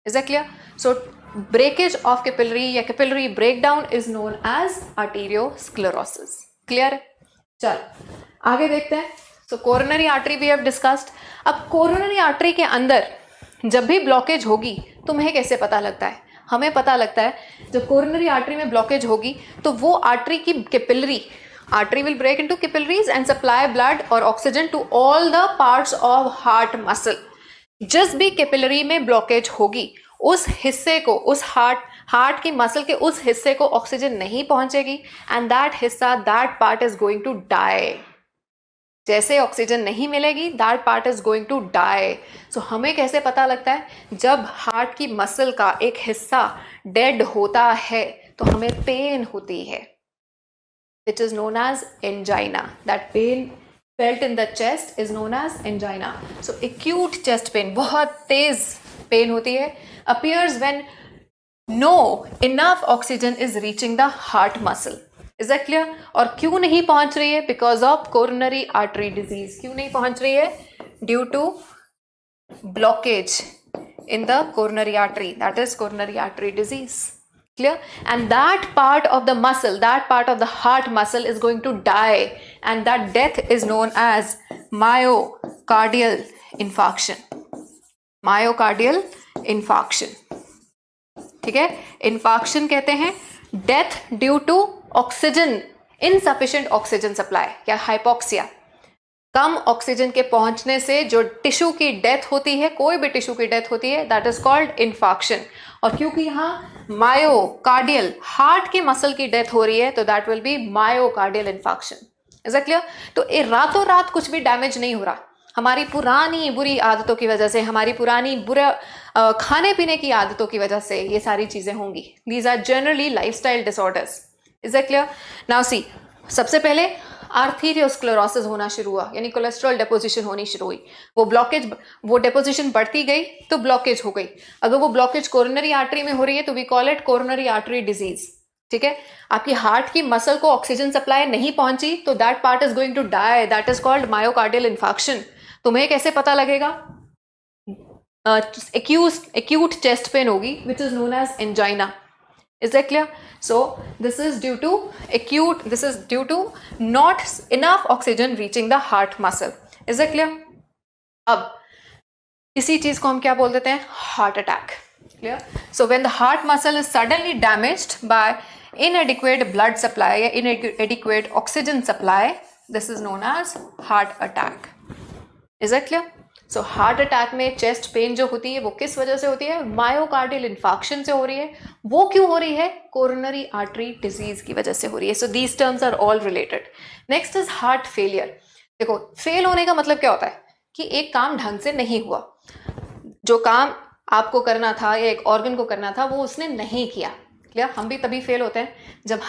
Is that clear? So breakage of capillary या capillary breakdown is known as arteriosclerosis. Clear है? चलो आगे देखते हैं। So coronary artery we have discussed. अब कोरोनरी आर्टरी के अंदर जब भी ब्लॉकेज होगी तुम्हें कैसे पता लगता है? हमें पता लगता है जब कोरोनरी आर्टरी में ब्लॉकेज होगी तो वो आर्टरी की capillary, artery will break into capillaries and supply blood और oxygen to all the parts of heart muscle. जिस भी कैपिलरी में ब्लॉकेज होगी उस हिस्से को, उस हार्ट की मसल के उस हिस्से को ऑक्सीजन नहीं पहुंचेगी एंड दैट हिस्सा, that part is going to die. जैसे ऑक्सीजन नहीं मिलेगी that part is going to die. So हमें कैसे पता लगता है? जब हार्ट की मसल का एक हिस्सा डेड होता है तो हमें पेन होती है, which is known as angina. That pain felt in the chest is known as angina. So acute chest pain, बहुत तेज पेन होती है, appears when no enough oxygen is reaching the heart muscle. Is that clear? और क्यों नहीं पहुंच रही है? Because of coronary artery disease. क्यों नहीं पहुंच रही है? Due to blockage in the coronary artery. That is coronary artery disease. Clear? And that part of the muscle, that part of the heart muscle is going to die, and that death is known as myocardial infarction. Myocardial infarction. ठीक है? Infarction कहते हैं death due to oxygen, insufficient oxygen supply या hypoxia. कम oxygen के पहुंचने से जो tissue की डेथ होती है, कोई भी टिश्यू की डेथ होती है, दैट इज कॉल्ड इन्फार्क्शन। और क्योंकि यहाँ मायोकार्डियल, हार्ट की मसल की डेथ हो रही है तो that will B myocardial infarction. Is that clear? तो ये रातों रात कुछ भी डैमेज नहीं हो रहा, हमारी पुरानी बुरी आदतों की वजह से, हमारी पुरानी बुरा खाने पीने की आदतों की वजह से ये सारी चीजें होंगी। These are generally lifestyle disorders. Is that clear? Now see, सबसे पहले आर्थेरियोस्क्लेरोसिस होना शुरू हुआ, यानी कोलेस्ट्रॉल डेपोजिशन होनी शुरू हुई। वो ब्लॉकेज, वो डेपोजिशन बढ़ती गई तो ब्लॉकेज हो गई। अगर वो ब्लॉकेज कोरोनरी आर्टरी में हो रही है तो we call it coronary artery disease. ठीक है? आपकी हार्ट की मसल को ऑक्सीजन सप्लाई नहीं पहुंची तो that part is going to die, that is called myocardial infarction. तुम्हें कैसे पता लगेगा? acute chest pain होगी which is known as angina. Is that clear? So this is due to acute, this is due to not enough oxygen reaching the heart muscle. Is that clear? अब इसी चीज को हम क्या बोल देते हैं? Heart attack. Clear? So when the heart muscle is suddenly damaged by inadequate blood supply या inadequate oxygen supply, this is known as heart attack. Is that clear? So heart attack में चेस्ट पेन जो होती है वो किस वजह से होती है? मायोकार्डियल इन्फार्क्शन से हो रही है। वो क्यों हो रही है? कोरोनरी आर्टरी डिजीज की वजह से हो रही है। So these terms are all related. Next is heart failure. देखो, फेल होने का मतलब क्या होता है? कि एक काम ढंग से नहीं हुआ, जो काम आपको करना था या एक ऑर्गन को करना था वो उसने नहीं किया। क्लियर? हम भी तभी फेल होते हैं जब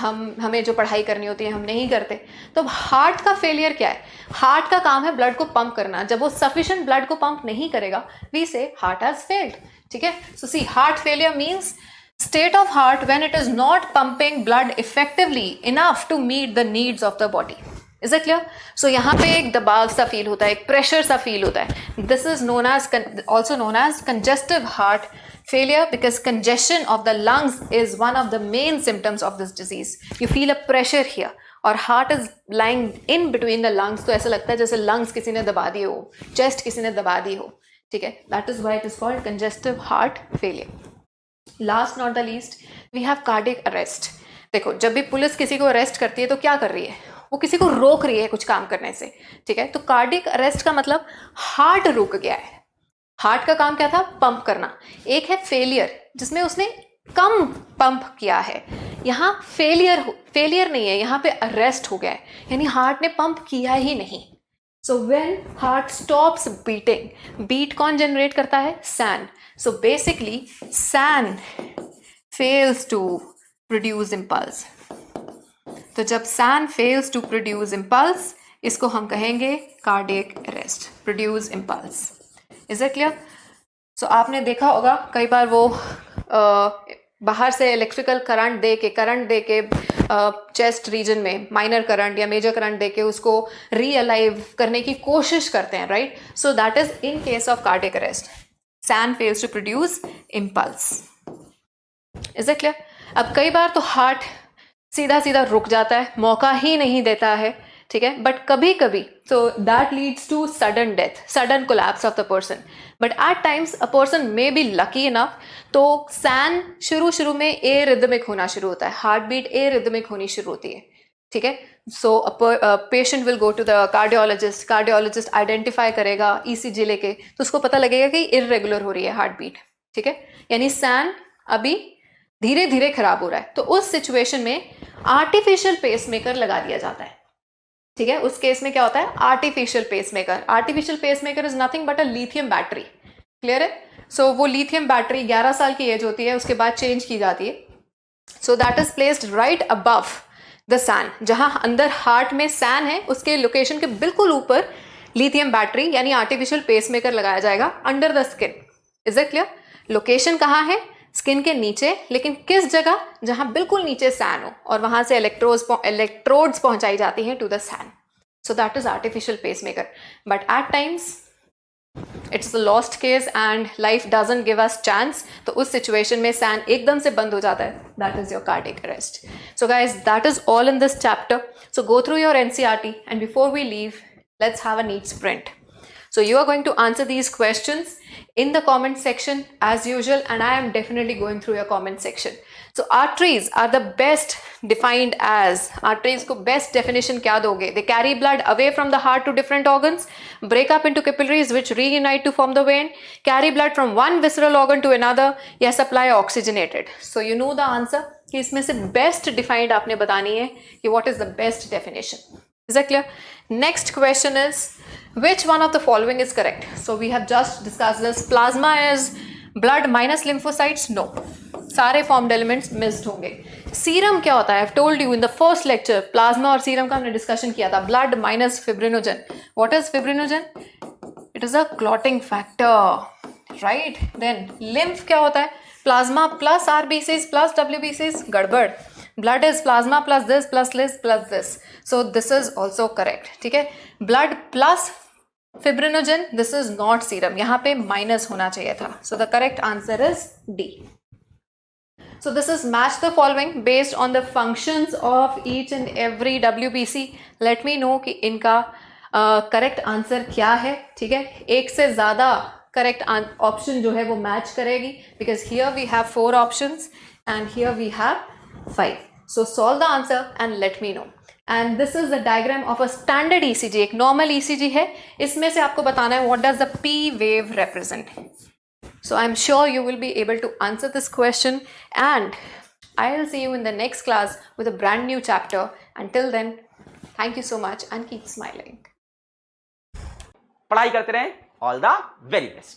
हमें जो पढ़ाई करनी होती है हम नहीं करते। तो हार्ट का फेलियर क्या है? हार्ट का काम है ब्लड को पंप करना। जब वो सफिशिएंट ब्लड को पंप नहीं करेगा वी से हार्ट हैज फेल्ड। ठीक है? So see, heart failure means state of heart when it is not pumping blood effectively enough to meet the needs of the body. Is it clear? So यहाँ पे एक दबाव सा feel होता है, एक प्रेशर सा फील होता है। This is known as, also known as congestive heart failure, because congestion of the lungs is one of the main symptoms of this disease. You feel a pressure here और heart is lying in between the lungs, तो ऐसा लगता है जैसे lungs किसी ने दबा दिए हो, chest किसी ने दबा दी हो। ठीक है? That is why it is called congestive heart failure. Last not the least, we have cardiac arrest. देखो, जब भी पुलिस किसी को अरेस्ट करती है तो क्या कर रही है? वो किसी को रोक रही है कुछ काम करने से। ठीक है? तो कार्डियक अरेस्ट का मतलब हार्ट रुक गया है। हार्ट का काम क्या था? पंप करना। एक है फेलियर जिसमें उसने कम पंप किया है। यहाँ फेलियर नहीं है, यहाँ पे अरेस्ट हो गया है, यानी हार्ट ने पंप किया ही नहीं। So when heart stops beating, beat कौन जनरेट करता है? SAN. So basically SAN fails to produce impulse. तो जब SAN fails to produce impulse, इसको हम कहेंगे cardiac arrest, produce impulse. Is it clear? So आपने देखा होगा कई बार वो बाहर से इलेक्ट्रिकल करंट दे के चेस्ट रीजन में माइनर करंट या मेजर करंट दे के उसको रीअलाइव करने की कोशिश करते हैं, right? So that is in case of cardiac arrest, SAN fails to produce impulse. Is it clear? अब कई बार तो हार्ट सीधा सीधा रुक जाता है, मौका ही नहीं देता है, ठीक है, बट कभी कभी so that leads to sudden death, sudden collapse of the person, but at times a person may be lucky enough, तो सैन शुरू में ए रिदमिक होना शुरू होता है, हार्ट बीट ए रिदमिक होनी शुरू होती है, ठीक है. So patient will go to the cardiologist, cardiologist identify करेगा ईसीजी लेके, तो उसको पता लगेगा कि इरेगुलर हो रही है हार्ट बीट, ठीक है, यानी सैन अभी धीरे धीरे खराब हो रहा है. तो उस सिचुएशन में आर्टिफिशियल पेसमेकर लगा दिया जाता है, ठीक है. उस केस में क्या होता है, artificial pacemaker. Artificial pacemaker is nothing but a lithium battery. Clear है? सो वो लिथियम बैटरी 11 साल की एज होती है, उसके बाद चेंज की जाती है. So that is placed right above the SAN, जहां अंदर हार्ट में सैन है उसके लोकेशन के बिल्कुल ऊपर लिथियम बैटरी यानी आर्टिफिशियल पेसमेकर लगाया जाएगा under the skin. Is it clear? Location कहाँ है, स्किन के नीचे, लेकिन किस जगह, जहां बिल्कुल नीचे सैन हो, और वहां से इलेक्ट्रोड्स पहुंचाई जाती हैं to the SAN. So that is artificial pacemaker. But at times it's a lost case and life doesn't give us chance. तो उस सिचुएशन में सैन एकदम से बंद हो जाता है, that is your cardiac arrest. So guys, that is all in this chapter. So go through your NCERT and before we leave, let's have a neat sprint. So you are going to answer these questions in the comment section as usual, and I am definitely going through your comment section. So arteries are the best defined as, arteries को best definition क्या दोगे? They carry blood away from the heart to different organs, break up into capillaries which reunite to form the vein, carry blood from one visceral organ to another, या supply oxygenated. So you know the answer कि इसमें से best defined आपने बतानी है कि what is the best definition. Is that clear? Next question is, which one of the following is correct? So we have just discussed this. Plasma is blood minus lymphocytes. No, सारे formed elements missed होंगे. Serum क्या होता है? I've told you in the first lecture, plasma और serum का हमने discussion किया था. Blood minus fibrinogen. What is fibrinogen? It is a clotting factor, right? Then lymph क्या होता है? Plasma plus RBCs plus WBCs. गड़बड़. Blood is plasma plus this plus this plus this. So this is also correct. ठीक है? Blood plus fibrinogen, this is not serum. यहाँ पे minus होना चाहिए था. So the correct answer is D. So this is match the following based on the functions of each and every WBC. Let me know कि इनका correct answer क्या है. ठीक है? एक से ज़्यादा correct option जो है वो match करेगी, because here we have 4 options and here we have 5. So solve the answer and let me know. And this is the diagram of a standard ECG. एक normal ECG है. इसमें से आपको बताना है what does the P wave represent. So I'm sure you will be able to answer this question, and I'll see you in the next class with a brand new chapter. Until then, thank you so much and keep smiling. पढ़ाई करते रहें. All the very best.